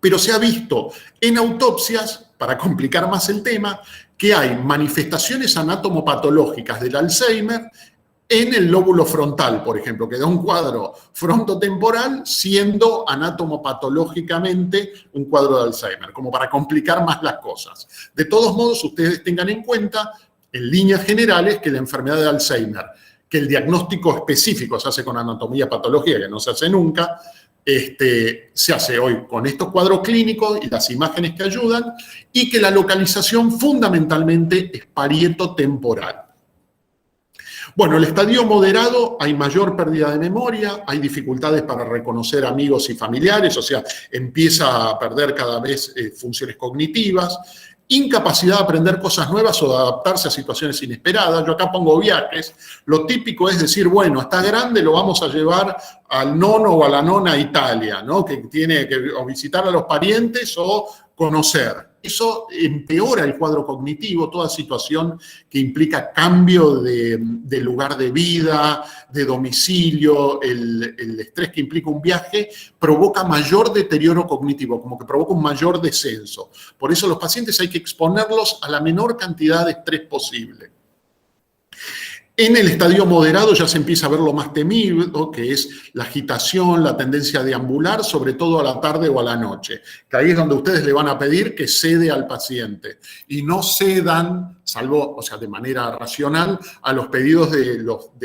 pero se ha visto en autopsias, para complicar más el tema, que hay manifestaciones anatomopatológicas del Alzheimer en el lóbulo frontal, por ejemplo, que da un cuadro frontotemporal siendo anatomopatológicamente un cuadro de Alzheimer, como para complicar más las cosas. De todos modos, ustedes tengan en cuenta, en líneas generales, que la enfermedad de Alzheimer, que el diagnóstico específico se hace con anatomía patológica, que no se hace nunca, se hace hoy con estos cuadros clínicos y las imágenes que ayudan, y que la localización fundamentalmente es parietotemporal. Bueno, el estadio moderado, hay mayor pérdida de memoria, hay dificultades para reconocer amigos y familiares, o sea, empieza a perder cada vez funciones cognitivas, incapacidad de aprender cosas nuevas o de adaptarse a situaciones inesperadas. Yo acá pongo viajes. Lo típico es decir, bueno, está grande, lo vamos a llevar al nono o a la nona a Italia, ¿no? Que tiene que o visitar a los parientes o conocer. Eso empeora el cuadro cognitivo, toda situación que implica cambio de lugar de vida, de domicilio, el estrés que implica un viaje, provoca mayor deterioro cognitivo, como que provoca un mayor descenso. Por eso los pacientes hay que exponerlos a la menor cantidad de estrés posible. En el estadio moderado ya se empieza a ver lo más temible, que es la agitación, la tendencia a deambular, sobre todo a la tarde o a la noche, que ahí es donde ustedes le van a pedir que cede al paciente y no cedan, salvo, o sea, de manera racional, a los pedidos de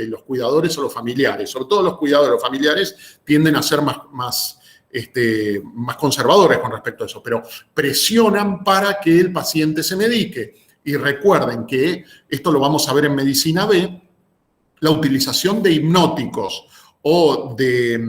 los cuidadores o los familiares. Sobre todo los cuidadores o los familiares tienden a ser más conservadores con respecto a eso, pero presionan para que el paciente se medique. Y recuerden que esto lo vamos a ver en Medicina B, la utilización de hipnóticos o de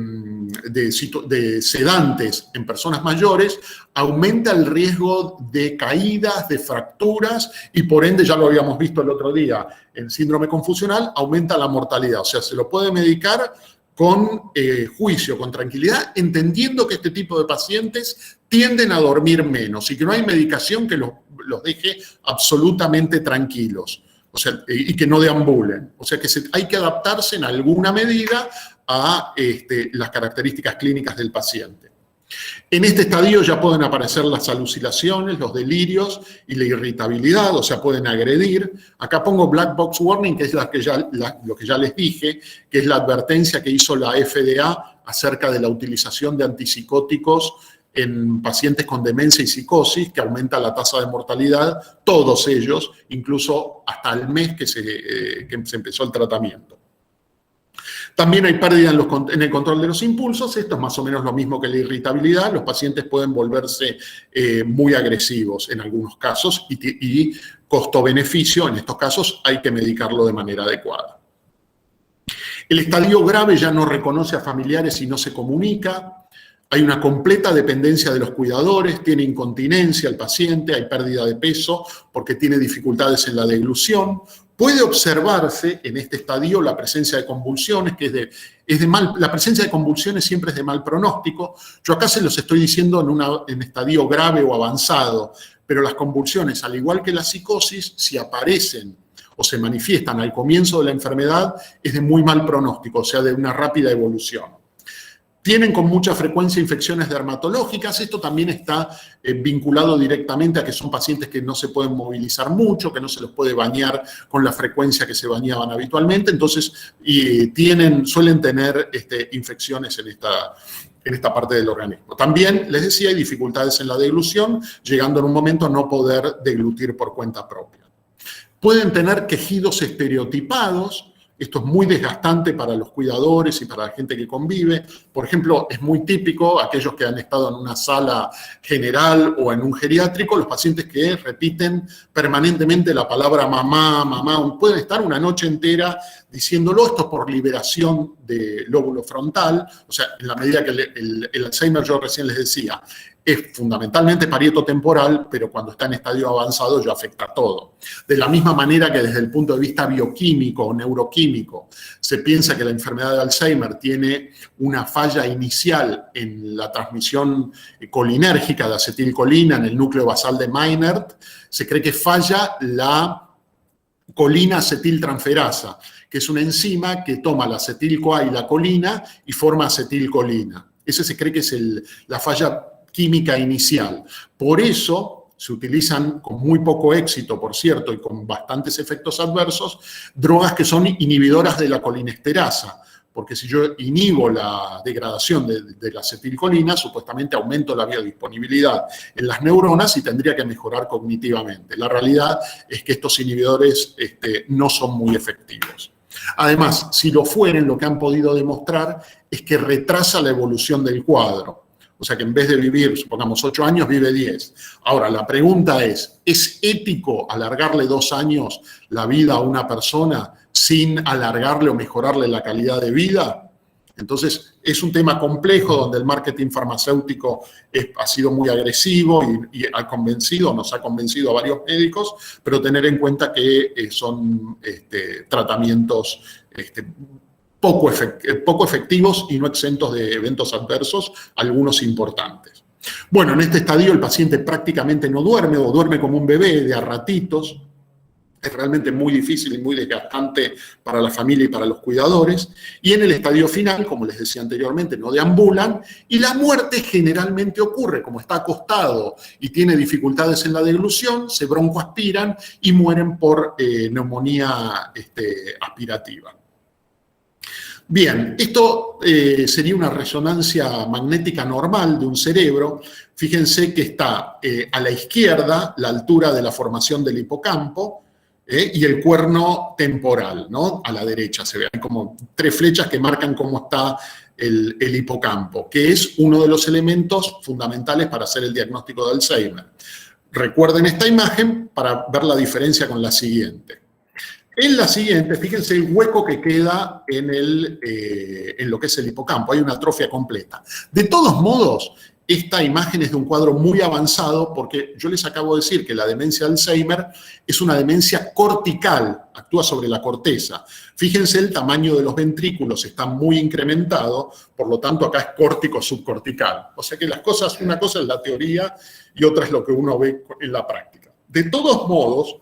sedantes en personas mayores aumenta el riesgo de caídas, de fracturas y por ende, ya lo habíamos visto el otro día, el síndrome confusional, aumenta la mortalidad. O sea, se lo puede medicar con juicio, con tranquilidad, entendiendo que este tipo de pacientes tienden a dormir menos y que no hay medicación que los deje absolutamente tranquilos, o sea, y que no deambulen. O sea, que hay que adaptarse en alguna medida a las características clínicas del paciente. En este estadio ya pueden aparecer las alucinaciones, los delirios y la irritabilidad, o sea, pueden agredir. Acá pongo black box warning, que es lo que ya les dije, que es la advertencia que hizo la FDA acerca de la utilización de antipsicóticos en pacientes con demencia y psicosis, que aumenta la tasa de mortalidad, todos ellos, incluso hasta el mes que se empezó el tratamiento. También hay pérdida en el control de los impulsos. Esto es más o menos lo mismo que la irritabilidad. Los pacientes pueden volverse muy agresivos en algunos casos y costo-beneficio, en estos casos hay que medicarlo de manera adecuada. El estadio grave ya no reconoce a familiares y no se comunica. Hay una completa dependencia de los cuidadores, tiene incontinencia el paciente, hay pérdida de peso porque tiene dificultades en la deglución. Puede observarse en este estadio la presencia de convulsiones, la presencia de convulsiones siempre es de mal pronóstico. Yo acá se los estoy diciendo en estadio grave o avanzado, pero las convulsiones, al igual que la psicosis, si aparecen o se manifiestan al comienzo de la enfermedad, es de muy mal pronóstico, o sea, de una rápida evolución. Tienen con mucha frecuencia infecciones dermatológicas. Esto también está vinculado directamente a que son pacientes que no se pueden movilizar mucho, que no se los puede bañar con la frecuencia que se bañaban habitualmente. Entonces, suelen tener infecciones en esta parte del organismo. También, les decía, hay dificultades en la deglución, llegando en un momento a no poder deglutir por cuenta propia. Pueden tener quejidos estereotipados. Esto es muy desgastante para los cuidadores y para la gente que convive. Por ejemplo, es muy típico, aquellos que han estado en una sala general o en un geriátrico, los pacientes que repiten permanentemente la palabra mamá, mamá, pueden estar una noche entera diciéndolo. Esto por liberación del lóbulo frontal, o sea, en la medida que el Alzheimer, yo recién les decía, es fundamentalmente parieto-temporal, pero cuando está en estadio avanzado ya afecta todo. De la misma manera que desde el punto de vista bioquímico o neuroquímico se piensa que la enfermedad de Alzheimer tiene una falla inicial en la transmisión colinérgica de acetilcolina en el núcleo basal de Meynert, se cree que falla la colina acetiltransferasa, que es una enzima que toma la acetil-CoA y la colina y forma acetilcolina. Ese se cree que es la falla química inicial. Por eso se utilizan con muy poco éxito, por cierto, y con bastantes efectos adversos, drogas que son inhibidoras de la colinesterasa, porque si yo inhibo la degradación de la acetilcolina, supuestamente aumento la biodisponibilidad en las neuronas y tendría que mejorar cognitivamente. La realidad es que estos inhibidores no son muy efectivos. Además, si lo fueren, lo que han podido demostrar es que retrasa la evolución del cuadro. O sea que en vez de vivir, supongamos, 8 años, vive 10. Ahora, la pregunta ¿es ético alargarle 2 años la vida a una persona sin alargarle o mejorarle la calidad de vida? Entonces, es un tema complejo donde el marketing farmacéutico ha sido muy agresivo y nos ha convencido a varios médicos, pero tener en cuenta que son tratamientos poco efectivos y no exentos de eventos adversos, algunos importantes. Bueno, en este estadio el paciente prácticamente no duerme o duerme como un bebé de a ratitos. Es realmente muy difícil y muy desgastante para la familia y para los cuidadores. Y en el estadio final, como les decía anteriormente, no deambulan y la muerte generalmente ocurre, como está acostado y tiene dificultades en la deglución, se broncoaspiran y mueren por neumonía aspirativa. Bien, esto sería una resonancia magnética normal de un cerebro. Fíjense que está a la izquierda la altura de la formación del hipocampo y el cuerno temporal, ¿no? A la derecha se ven como 3 flechas que marcan cómo está el hipocampo, que es uno de los elementos fundamentales para hacer el diagnóstico de Alzheimer. Recuerden esta imagen para ver la diferencia con la siguiente. En la siguiente, fíjense el hueco que queda en lo que es el hipocampo. Hay una atrofia completa. De todos modos, esta imagen es de un cuadro muy avanzado porque yo les acabo de decir que la demencia de Alzheimer es una demencia cortical, actúa sobre la corteza. Fíjense el tamaño de los ventrículos, está muy incrementado, por lo tanto acá es córtico-subcortical. O sea que las cosas, una cosa es la teoría y otra es lo que uno ve en la práctica. De todos modos,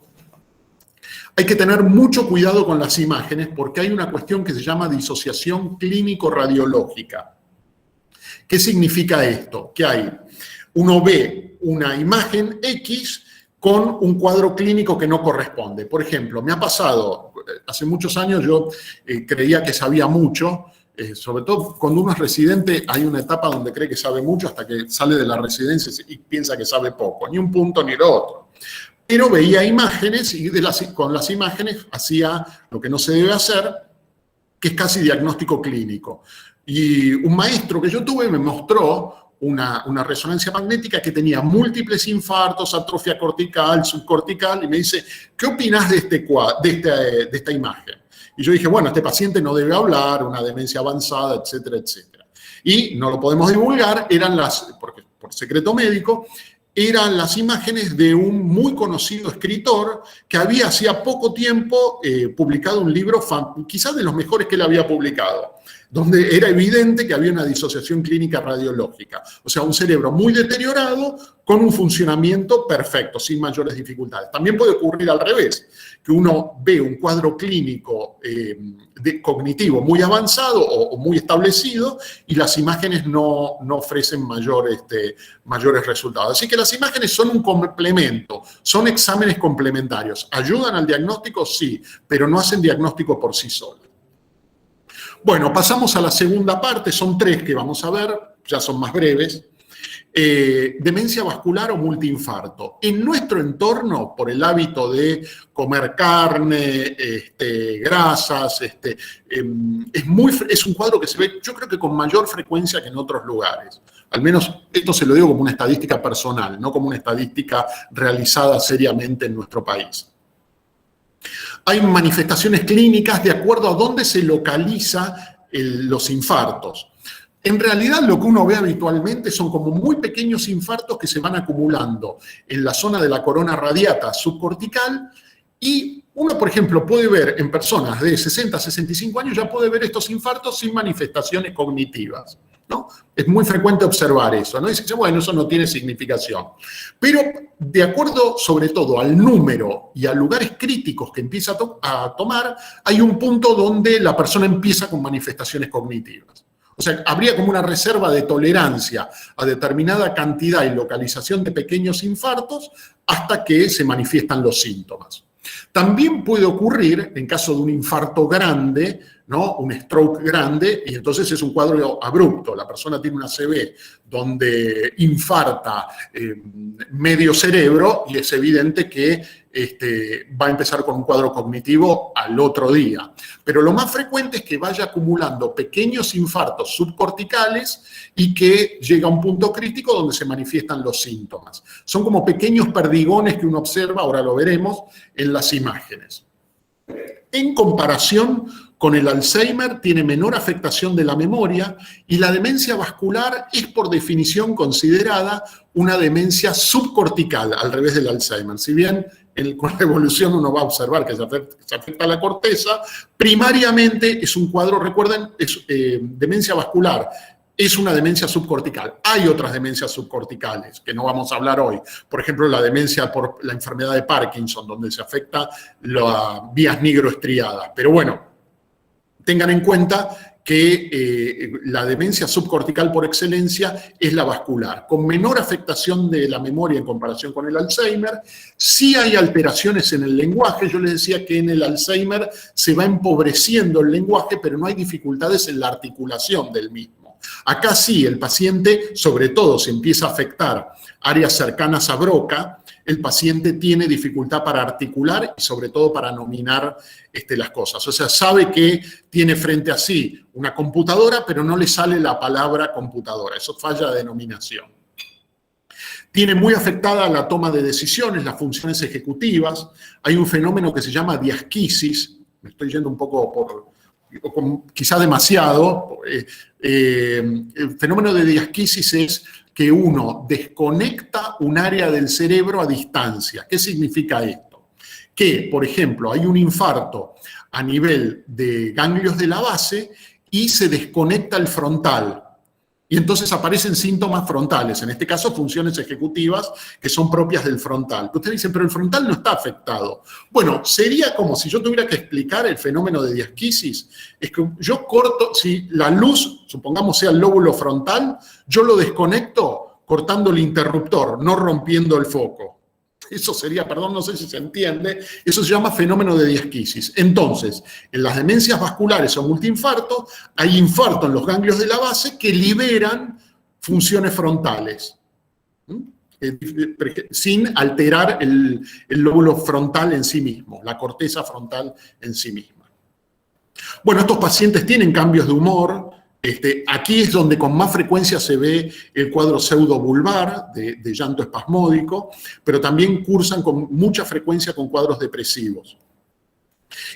hay que tener mucho cuidado con las imágenes porque hay una cuestión que se llama disociación clínico-radiológica. ¿Qué significa esto? Que uno ve una imagen X con un cuadro clínico que no corresponde. Por ejemplo, me ha pasado, hace muchos años yo creía que sabía mucho, sobre todo cuando uno es residente hay una etapa donde cree que sabe mucho hasta que sale de la residencia y piensa que sabe poco, ni un punto ni lo otro. Pero veía imágenes y con las imágenes hacía lo que no se debe hacer, que es casi diagnóstico clínico. Y un maestro que yo tuve me mostró una resonancia magnética que tenía múltiples infartos, atrofia cortical, subcortical, y me dice, ¿qué opinás de esta imagen? Y yo dije, bueno, este paciente no debe hablar, una demencia avanzada, etcétera, etcétera. Y no lo podemos divulgar, porque por secreto médico, eran las imágenes de un muy conocido escritor que había hacía poco tiempo publicado un libro, quizás de los mejores que él había publicado, donde era evidente que había una disociación clínica radiológica. O sea, un cerebro muy deteriorado con un funcionamiento perfecto, sin mayores dificultades. También puede ocurrir al revés, que uno ve un cuadro clínico cognitivo muy avanzado o muy establecido y las imágenes no ofrecen mayores resultados. Así que las imágenes son un complemento, son exámenes complementarios. ¿Ayudan al diagnóstico? Sí, pero no hacen diagnóstico por sí solos. Bueno, pasamos a la segunda parte, son 3 que vamos a ver, ya son más breves. demencia vascular o multiinfarto. En nuestro entorno, por el hábito de comer carne, grasas, es un cuadro que se ve, yo creo que con mayor frecuencia que en otros lugares. Al menos esto se lo digo como una estadística personal, no como una estadística realizada seriamente en nuestro país. Hay manifestaciones clínicas de acuerdo a dónde se localiza los infartos. En realidad lo que uno ve habitualmente son como muy pequeños infartos que se van acumulando en la zona de la corona radiata subcortical y uno, por ejemplo, puede ver en personas de 60 a 65 años, ya puede ver estos infartos sin manifestaciones cognitivas, ¿no? Es muy frecuente observar eso, ¿no? Y dice, bueno, eso no tiene significación. Pero de acuerdo sobre todo al número y a lugares críticos que empieza a tomar, hay un punto donde la persona empieza con manifestaciones cognitivas. O sea, habría como una reserva de tolerancia a determinada cantidad y localización de pequeños infartos hasta que se manifiestan los síntomas. También puede ocurrir, en caso de un infarto grande, ¿no? Un stroke grande, y entonces es un cuadro abrupto. La persona tiene una ACV donde infarta medio cerebro y es evidente que va a empezar con un cuadro cognitivo al otro día. Pero lo más frecuente es que vaya acumulando pequeños infartos subcorticales y que llega a un punto crítico donde se manifiestan los síntomas. Son como pequeños perdigones que uno observa, ahora lo veremos, en las imágenes. En comparación con el Alzheimer, tiene menor afectación de la memoria y la demencia vascular es por definición considerada una demencia subcortical, al revés del Alzheimer. Si bien con la evolución uno va a observar que se afecta a la corteza, primariamente es un cuadro, recuerden, demencia vascular. Es una demencia subcortical. Hay otras demencias subcorticales que no vamos a hablar hoy. Por ejemplo, la demencia por la enfermedad de Parkinson, donde se afecta las vías nigroestriadas. Pero bueno, tengan en cuenta que la demencia subcortical por excelencia es la vascular, con menor afectación de la memoria en comparación con el Alzheimer. Sí hay alteraciones en el lenguaje. Yo les decía que en el Alzheimer se va empobreciendo el lenguaje, pero no hay dificultades en la articulación del mismo. Acá sí, el paciente, sobre todo si empieza a afectar áreas cercanas a Broca, el paciente tiene dificultad para articular y sobre todo para nominar las cosas. O sea, sabe que tiene frente a sí una computadora, pero no le sale la palabra computadora. Eso es falla de denominación. Tiene muy afectada la toma de decisiones, las funciones ejecutivas. Hay un fenómeno que se llama diasquisis. Me estoy yendo un poco quizá demasiado. El fenómeno de diasquisis es que uno desconecta un área del cerebro a distancia. ¿Qué significa esto? Que, por ejemplo, hay un infarto a nivel de ganglios de la base y se desconecta el frontal. Y entonces aparecen síntomas frontales, en este caso funciones ejecutivas que son propias del frontal. Ustedes dicen, pero el frontal no está afectado. Bueno, sería como si yo tuviera que explicar el fenómeno de diasquisis. Es que yo corto, si la luz, supongamos sea el lóbulo frontal, yo lo desconecto cortando el interruptor, no rompiendo el foco. Eso sería, perdón, no sé si se entiende, eso se llama fenómeno de diasquisis. Entonces, en las demencias vasculares o multiinfartos, hay infarto en los ganglios de la base que liberan funciones frontales, sin alterar el lóbulo frontal en sí mismo, la corteza frontal en sí misma. Bueno, estos pacientes tienen cambios de humor. Aquí es donde con más frecuencia se ve el cuadro pseudobulbar de llanto espasmódico, pero también cursan con mucha frecuencia con cuadros depresivos.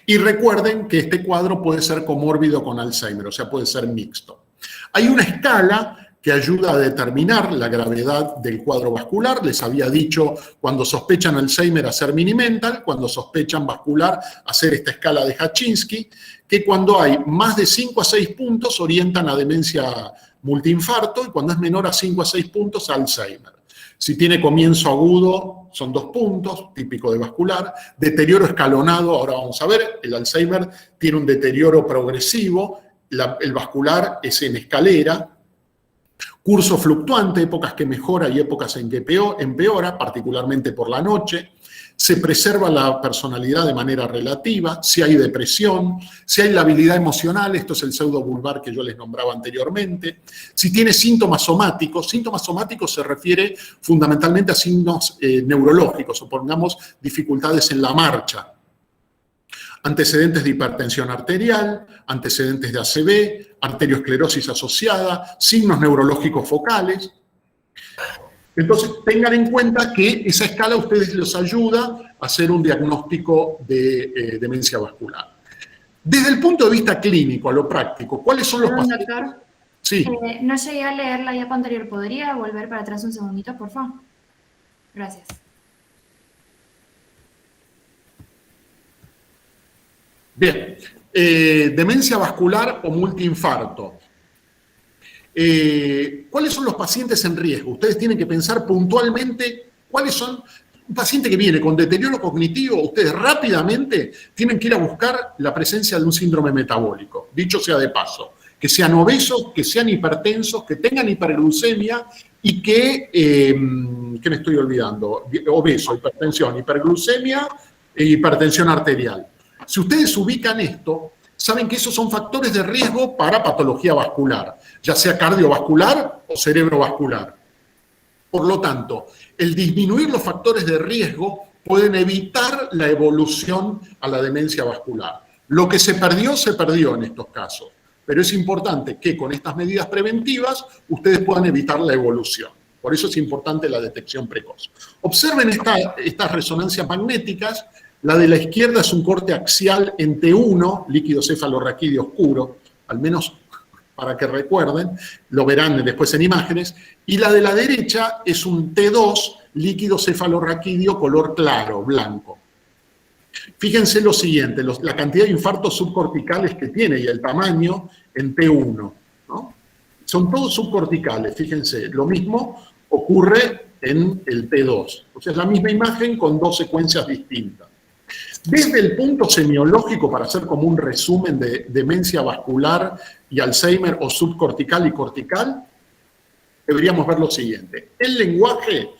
Y recuerden que este cuadro puede ser comórbido con Alzheimer, o sea, puede ser mixto. Hay una escala que ayuda a determinar la gravedad del cuadro vascular. Les había dicho, cuando sospechan Alzheimer, hacer Mini-Mental, cuando sospechan vascular, hacer esta escala de Hachinsky, que cuando hay más de 5 a 6 puntos orientan a demencia multiinfarto y cuando es menor a 5 a 6 puntos a Alzheimer. Si tiene comienzo agudo, son 2 puntos, típico de vascular. Deterioro escalonado, ahora vamos a ver, el Alzheimer tiene un deterioro progresivo, el vascular es en escalera. Curso fluctuante, épocas que mejora y épocas en que empeora, particularmente por la noche. Se preserva la personalidad de manera relativa, si hay depresión, si hay labilidad emocional, esto es el pseudobulbar que yo les nombraba anteriormente, si tiene síntomas somáticos se refiere fundamentalmente a signos neurológicos, supongamos dificultades en la marcha, antecedentes de hipertensión arterial, antecedentes de ACV, arteriosclerosis asociada, signos neurológicos focales. Entonces, tengan en cuenta que esa escala a ustedes les ayuda a hacer un diagnóstico de demencia vascular. Desde el punto de vista clínico, a lo práctico, ¿cuáles son los pacientes? Doctor, Sí. no llegué a leer la diapo anterior. ¿Podría volver para atrás un segundito, por favor? Gracias. Bien. Demencia vascular o multiinfarto. ¿Cuáles son los pacientes en riesgo? Ustedes tienen que pensar puntualmente cuáles son. Un paciente que viene con deterioro cognitivo, ustedes rápidamente tienen que ir a buscar la presencia de un síndrome metabólico, dicho sea de paso, que sean obesos, que sean hipertensos, que tengan hiperglucemia y que, ¿qué me estoy olvidando? Obeso, hipertensión, hiperglucemia e hipertensión arterial. Si ustedes ubican esto, saben que esos son factores de riesgo para patología vascular, ya sea cardiovascular o cerebrovascular. Por lo tanto, el disminuir los factores de riesgo pueden evitar la evolución a la demencia vascular. Lo que se perdió en estos casos, pero es importante que con estas medidas preventivas ustedes puedan evitar la evolución. Por eso es importante la detección precoz. Observen estas resonancias magnéticas. La de la izquierda es un corte axial en T1, líquido cefalorraquídeo oscuro, al menos para que recuerden, lo verán después en imágenes, y la de la derecha es un T2, líquido cefalorraquídeo color claro, blanco. Fíjense lo siguiente, la cantidad de infartos subcorticales que tiene y el tamaño en T1, ¿no? Son todos subcorticales, fíjense, lo mismo ocurre en el T2. O sea, es la misma imagen con dos secuencias distintas. Desde el punto semiológico, para hacer como un resumen de demencia vascular y Alzheimer o subcortical y cortical, deberíamos ver lo siguiente. El lenguaje,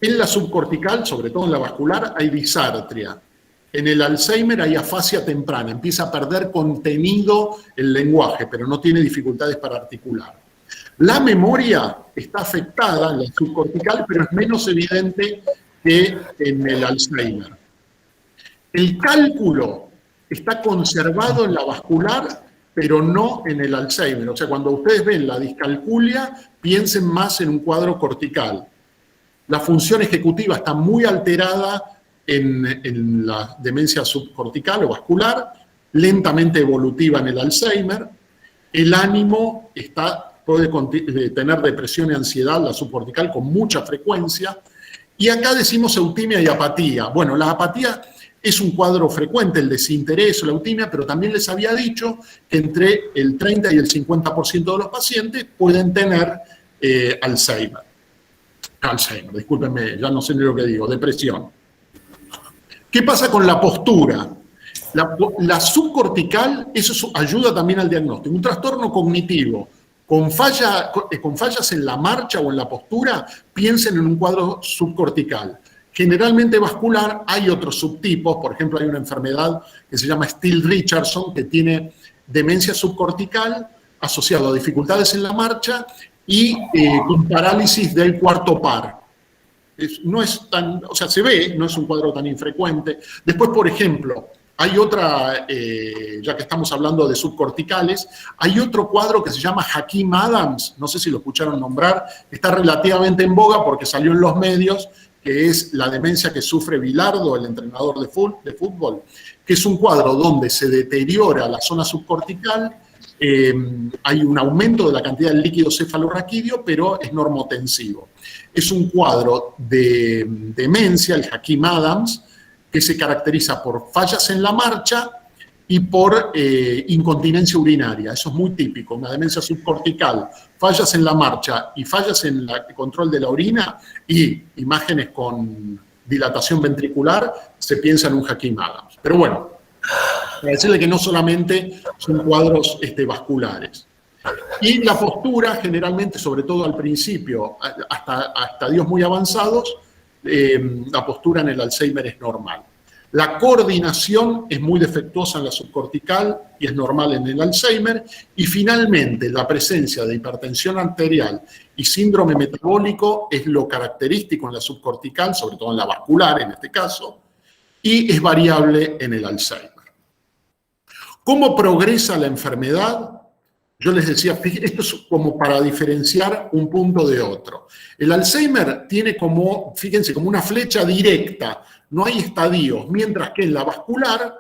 en la subcortical, sobre todo en la vascular, hay disartria. En el Alzheimer hay afasia temprana, empieza a perder contenido el lenguaje, pero no tiene dificultades para articular. La memoria está afectada en la subcortical, pero es menos evidente que en el Alzheimer. El cálculo está conservado en la vascular, pero no en el Alzheimer. O sea, cuando ustedes ven la discalculia, piensen más en un cuadro cortical. La función ejecutiva está muy alterada en la demencia subcortical o vascular, lentamente evolutiva en el Alzheimer. El ánimo puede tener depresión y ansiedad, la subcortical, con mucha frecuencia. Y acá decimos eutimia y apatía. Bueno, la apatía es un cuadro frecuente, el desinterés o la eutimia, pero también les había dicho que entre el 30 y el 50% de los pacientes pueden tener Alzheimer, discúlpenme, ya no sé ni lo que digo, depresión. ¿Qué pasa con la postura? La subcortical, eso ayuda también al diagnóstico. Un trastorno cognitivo con fallas en la marcha o en la postura, piensen en un cuadro subcortical. Generalmente vascular, hay otros subtipos, por ejemplo, hay una enfermedad que se llama Still-Richardson, que tiene demencia subcortical asociada a dificultades en la marcha y con parálisis del cuarto par. No es tan, o sea, se ve, no es un cuadro tan infrecuente. Después, por ejemplo, hay otra, ya que estamos hablando de subcorticales, hay otro cuadro que se llama Hakim-Adams, no sé si lo escucharon nombrar, está relativamente en boga porque salió en los medios, que es la demencia que sufre Bilardo, el entrenador de fútbol, que es un cuadro donde se deteriora la zona subcortical, hay un aumento de la cantidad de líquido cefalorraquídeo, pero es normotensivo. Es un cuadro de demencia, el Hakim-Adams, que se caracteriza por fallas en la marcha y por incontinencia urinaria. Eso es muy típico, una demencia subcortical, fallas en la marcha y fallas en el control de la orina y imágenes con dilatación ventricular, se piensa en un Hakim-Adams. Pero bueno, para decirle que no solamente son cuadros vasculares. Y la postura, generalmente, sobre todo al principio, hasta estadios muy avanzados, la postura en el Alzheimer es normal. La coordinación es muy defectuosa en la subcortical y es normal en el Alzheimer. Y finalmente, la presencia de hipertensión arterial y síndrome metabólico es lo característico en la subcortical, sobre todo en la vascular en este caso, y es variable en el Alzheimer. ¿Cómo progresa la enfermedad? Yo les decía, esto es como para diferenciar un punto de otro. El Alzheimer tiene como, fíjense, como una flecha directa, no hay estadios, mientras que en la vascular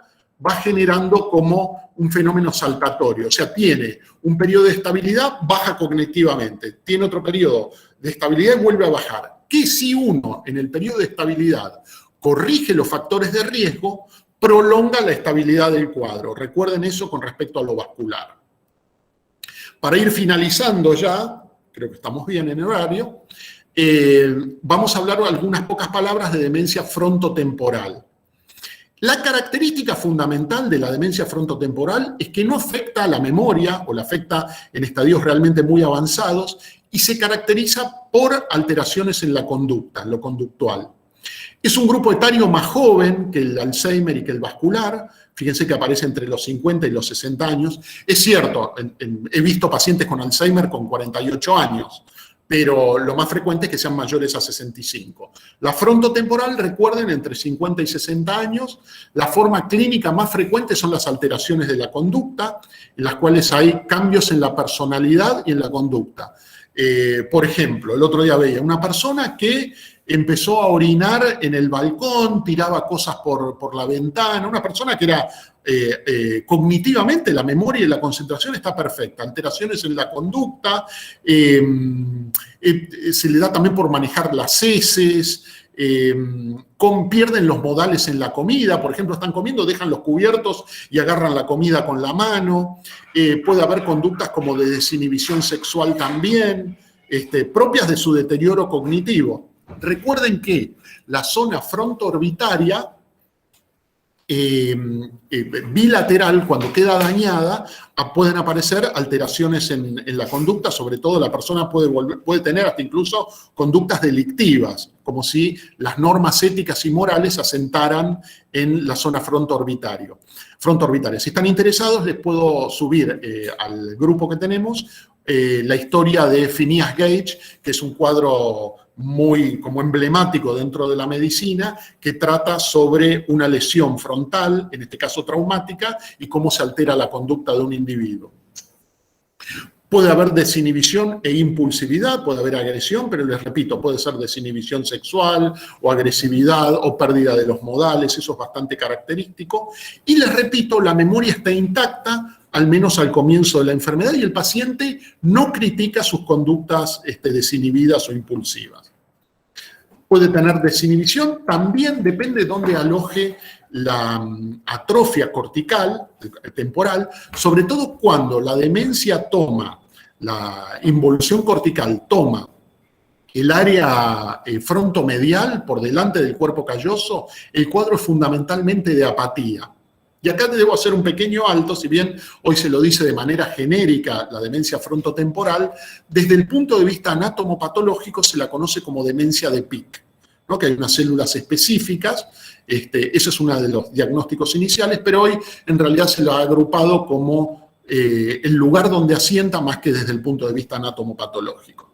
va generando como un fenómeno saltatorio, o sea, tiene un periodo de estabilidad, baja cognitivamente, tiene otro periodo de estabilidad y vuelve a bajar. Que si uno en el periodo de estabilidad corrige los factores de riesgo, prolonga la estabilidad del cuadro. Recuerden eso con respecto a lo vascular. Para ir finalizando ya, creo que estamos bien en horario, vamos a hablar algunas pocas palabras de demencia frontotemporal. La característica fundamental de la demencia frontotemporal es que no afecta a la memoria o la afecta en estadios realmente muy avanzados y se caracteriza por alteraciones en la conducta, en lo conductual. Es un grupo etario más joven que el Alzheimer y que el vascular. Fíjense que aparece entre los 50 y los 60 años. Es cierto, he visto pacientes con Alzheimer con 48 años, pero lo más frecuente es que sean mayores a 65. La frontotemporal, recuerden, entre 50 y 60 años. La forma clínica más frecuente son las alteraciones de la conducta, en las cuales hay cambios en la personalidad y en la conducta. Por ejemplo, el otro día veía una persona que empezó a orinar en el balcón, tiraba cosas por la ventana, una persona que era cognitivamente, la memoria y la concentración está perfecta, alteraciones en la conducta, se le da también por manejar las heces, pierden los modales en la comida, por ejemplo, están comiendo, dejan los cubiertos y agarran la comida con la mano, puede haber conductas como de desinhibición sexual también, propias de su deterioro cognitivo. Recuerden que la zona frontoorbitaria bilateral, cuando queda dañada, pueden aparecer alteraciones en la conducta, sobre todo la persona puede tener hasta incluso conductas delictivas, como si las normas éticas y morales asentaran en la zona frontoorbitaria. Si están interesados, les puedo subir al grupo que tenemos la historia de Phineas Gage, que es un cuadro muy como emblemático dentro de la medicina, que trata sobre una lesión frontal, en este caso traumática, y cómo se altera la conducta de un individuo. Puede haber desinhibición e impulsividad, puede haber agresión, pero les repito, puede ser desinhibición sexual o agresividad o pérdida de los modales, eso es bastante característico. Y les repito, la memoria está intacta, al menos al comienzo de la enfermedad, y el paciente no critica sus conductas desinhibidas o impulsivas. Puede tener desinhibición, también depende de dónde aloje la atrofia cortical, temporal, sobre todo cuando la demencia toma, la involución cortical toma el área frontomedial por delante del cuerpo calloso, el cuadro es fundamentalmente de apatía. Y acá debo hacer un pequeño alto, si bien hoy se lo dice de manera genérica la demencia frontotemporal, desde el punto de vista anatomopatológico se la conoce como demencia de Pick, ¿no? Que hay unas células específicas, ese es uno de los diagnósticos iniciales, pero hoy en realidad se lo ha agrupado como el lugar donde asienta más que desde el punto de vista anatomopatológico.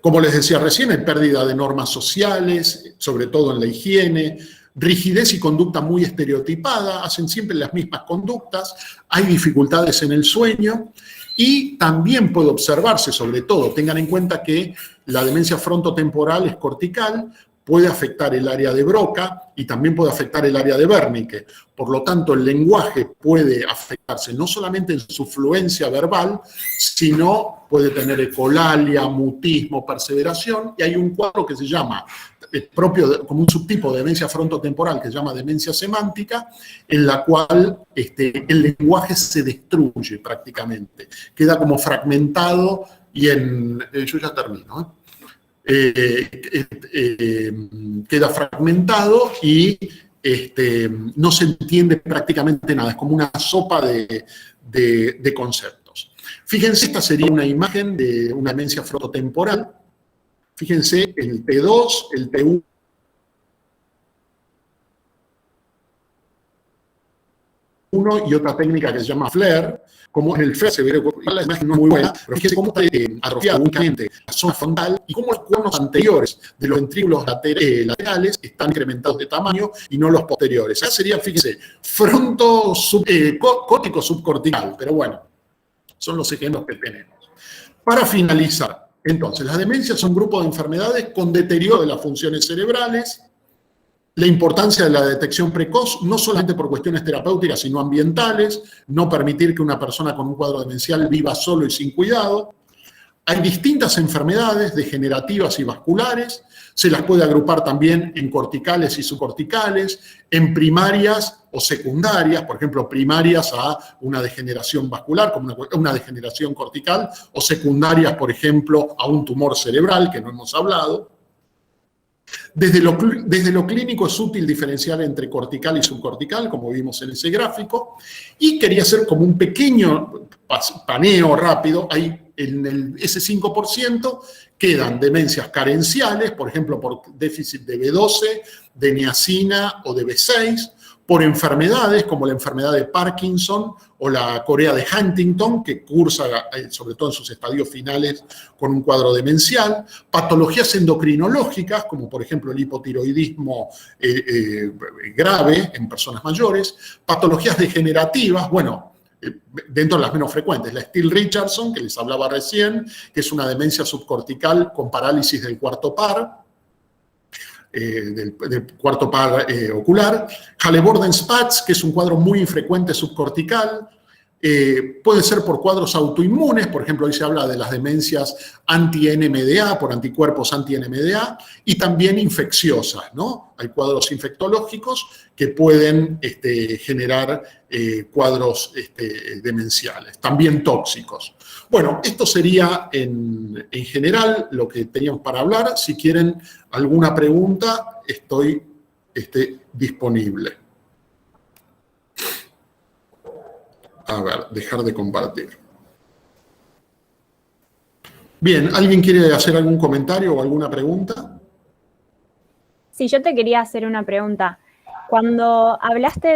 Como les decía recién, hay pérdida de normas sociales, sobre todo en la higiene, rigidez y conducta muy estereotipada, hacen siempre las mismas conductas, hay dificultades en el sueño y también puede observarse, sobre todo, tengan en cuenta que la demencia frontotemporal es cortical, puede afectar el área de Broca y también puede afectar el área de Wernicke. Por lo tanto, el lenguaje puede afectarse no solamente en su fluencia verbal, sino puede tener ecolalia, mutismo, perseveración, y hay un cuadro que se llama, como un subtipo de demencia frontotemporal que se llama demencia semántica, en la cual el lenguaje se destruye prácticamente, queda como fragmentado y yo ya termino, queda fragmentado y no se entiende prácticamente nada, es como una sopa de conceptos. Fíjense, esta sería una imagen de una demencia frontotemporal. Fíjense el T2, el T1. Y otra técnica que se llama FLAIR, como en el FLAIR se ve, la imagen no es muy buena, pero fíjense cómo está atrofiada únicamente la zona frontal y cómo los cuernos anteriores de los ventrículos laterales están incrementados de tamaño y no los posteriores. Acá sería, fíjense, córtico subcortical, pero bueno, son los ejemplos que tenemos. Para finalizar, entonces, las demencias son un grupo de enfermedades con deterioro de las funciones cerebrales. La importancia de la detección precoz, no solamente por cuestiones terapéuticas, sino ambientales, no permitir que una persona con un cuadro demencial viva solo y sin cuidado. Hay distintas enfermedades degenerativas y vasculares, se las puede agrupar también en corticales y subcorticales, en primarias o secundarias, por ejemplo, primarias a una degeneración vascular, como una degeneración cortical, o secundarias, por ejemplo, a un tumor cerebral, que no hemos hablado. Desde lo clínico es útil diferenciar entre cortical y subcortical, como vimos en ese gráfico, y quería hacer como un pequeño paneo rápido. Ahí en ese 5% quedan demencias carenciales, por ejemplo, por déficit de B12, de niacina o de B6, por enfermedades como la enfermedad de Parkinson o la corea de Huntington, que cursa, sobre todo en sus estadios finales, con un cuadro demencial, patologías endocrinológicas, como por ejemplo el hipotiroidismo grave en personas mayores, patologías degenerativas, bueno, dentro de las menos frecuentes, la Steele-Richardson, que les hablaba recién, que es una demencia subcortical con parálisis del cuarto par, del cuarto par ocular, Halle-Borden-Spatz, que es un cuadro muy infrecuente subcortical, puede ser por cuadros autoinmunes, por ejemplo, hoy se habla de las demencias anti-NMDA, por anticuerpos anti-NMDA, y también infecciosas, ¿no? Hay cuadros infectológicos que pueden generar cuadros demenciales, también tóxicos. Bueno, esto sería en general lo que teníamos para hablar. Si quieren alguna pregunta, estoy disponible. A ver, dejar de compartir. Bien, ¿alguien quiere hacer algún comentario o alguna pregunta? Sí, yo te quería hacer una pregunta. Cuando hablaste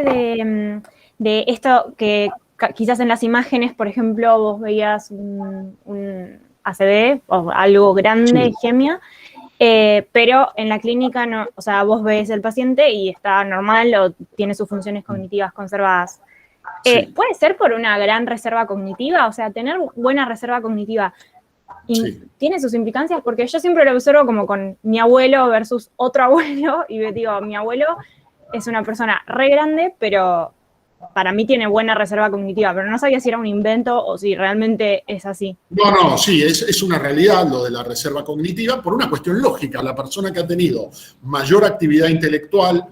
de esto que quizás en las imágenes, por ejemplo, vos veías un ACV o algo grande, isquemia, pero en la clínica no, o sea, vos ves el paciente y está normal o tiene sus funciones cognitivas conservadas. Sí. ¿Puede ser por una gran reserva cognitiva? O sea, tener buena reserva cognitiva tiene sus implicancias, porque yo siempre lo observo como con mi abuelo versus otro abuelo, y digo, mi abuelo es una persona re grande, pero para mí tiene buena reserva cognitiva, pero no sabía si era un invento o si realmente es así. No, sí, es una realidad lo de la reserva cognitiva por una cuestión lógica. La persona que ha tenido mayor actividad intelectual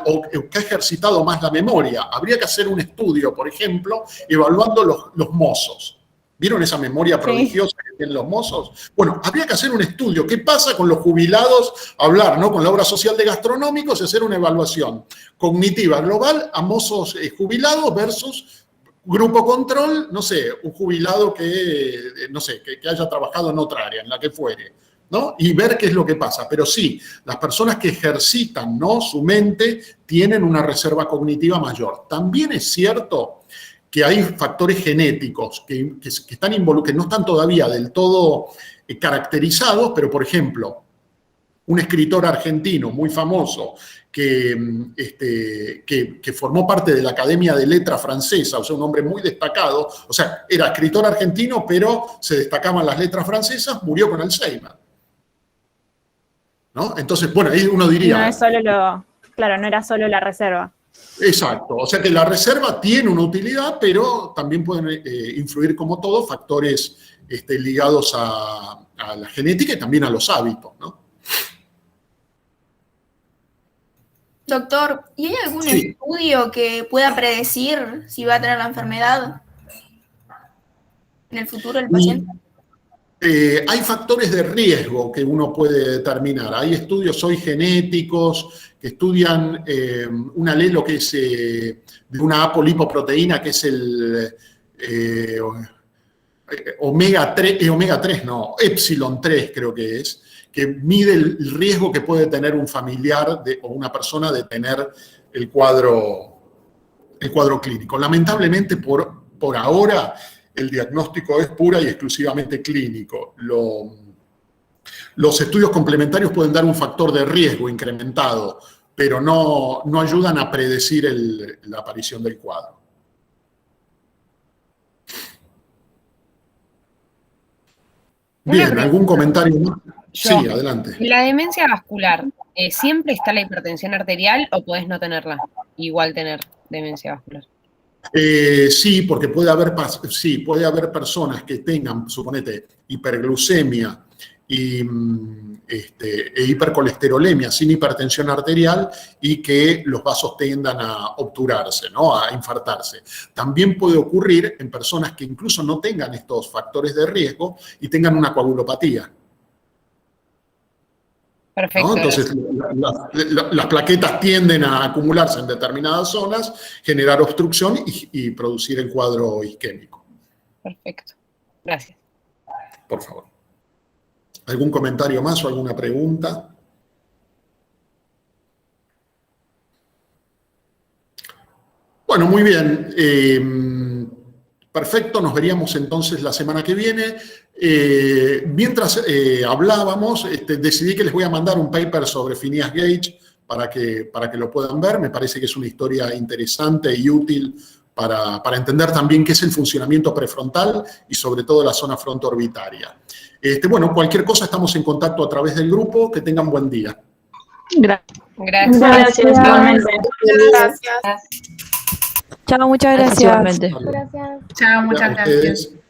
o que ha ejercitado más la memoria, habría que hacer un estudio, por ejemplo, evaluando los mozos. ¿Vieron esa memoria prodigiosa que tienen los mozos? Bueno, habría que hacer un estudio. ¿Qué pasa con los jubilados? Hablar, ¿no?, con la obra social de gastronómicos y hacer una evaluación cognitiva global a mozos jubilados versus grupo control, no sé, un jubilado que haya trabajado en otra área, en la que fuere, ¿no? Y ver qué es lo que pasa. Pero sí, las personas que ejercitan, ¿no?, su mente tienen una reserva cognitiva mayor. También es cierto que hay factores genéticos que están que no están todavía del todo caracterizados, pero por ejemplo, un escritor argentino muy famoso que formó parte de la Academia de Letras francesa, o sea, un hombre muy destacado, o sea, era escritor argentino, pero se destacaban las letras francesas, murió con Alzheimer, ¿no? Entonces, bueno, ahí uno diría... No es solo claro, no era solo la reserva. Exacto, o sea que la reserva tiene una utilidad, pero también pueden influir, como todo, factores ligados a la genética y también a los hábitos, ¿no? Doctor, ¿y hay algún estudio que pueda predecir si va a tener la enfermedad en el futuro el paciente? Hay factores de riesgo que uno puede determinar. Hay estudios hoy genéticos que estudian un alelo que es de una apolipoproteína, que es omega 3 no, epsilon 3 creo que es, que mide el riesgo que puede tener un familiar o una persona de tener el cuadro clínico. Lamentablemente, por ahora, el diagnóstico es pura y exclusivamente clínico. Los estudios complementarios pueden dar un factor de riesgo incrementado, pero no ayudan a predecir la aparición del cuadro. Bien, ¿algún comentario más? Sí, adelante. ¿En la demencia vascular siempre está la hipertensión arterial o podés no tenerla? Igual tener demencia vascular. Sí, porque puede haber personas que tengan, suponete, hiperglucemia e hipercolesterolemia sin hipertensión arterial y que los vasos tiendan a obturarse, ¿no? A infartarse. También puede ocurrir en personas que incluso no tengan estos factores de riesgo y tengan una coagulopatía. Perfecto. ¿No? Entonces, las plaquetas tienden a acumularse en determinadas zonas, generar obstrucción y producir el cuadro isquémico. Perfecto. Gracias. Por favor. ¿Algún comentario más o alguna pregunta? Bueno, muy bien. Perfecto, nos veríamos entonces la semana que viene. Mientras hablábamos, decidí que les voy a mandar un paper sobre Phineas Gage para que lo puedan ver. Me parece que es una historia interesante y útil para entender también qué es el funcionamiento prefrontal y sobre todo la zona frontoorbitaria. Bueno, cualquier cosa estamos en contacto a través del grupo. Que tengan buen día. Gracias. Gracias. Igualmente. Gracias. Chao, muchas gracias. Gracias. Chao, muchas A ustedes. gracias.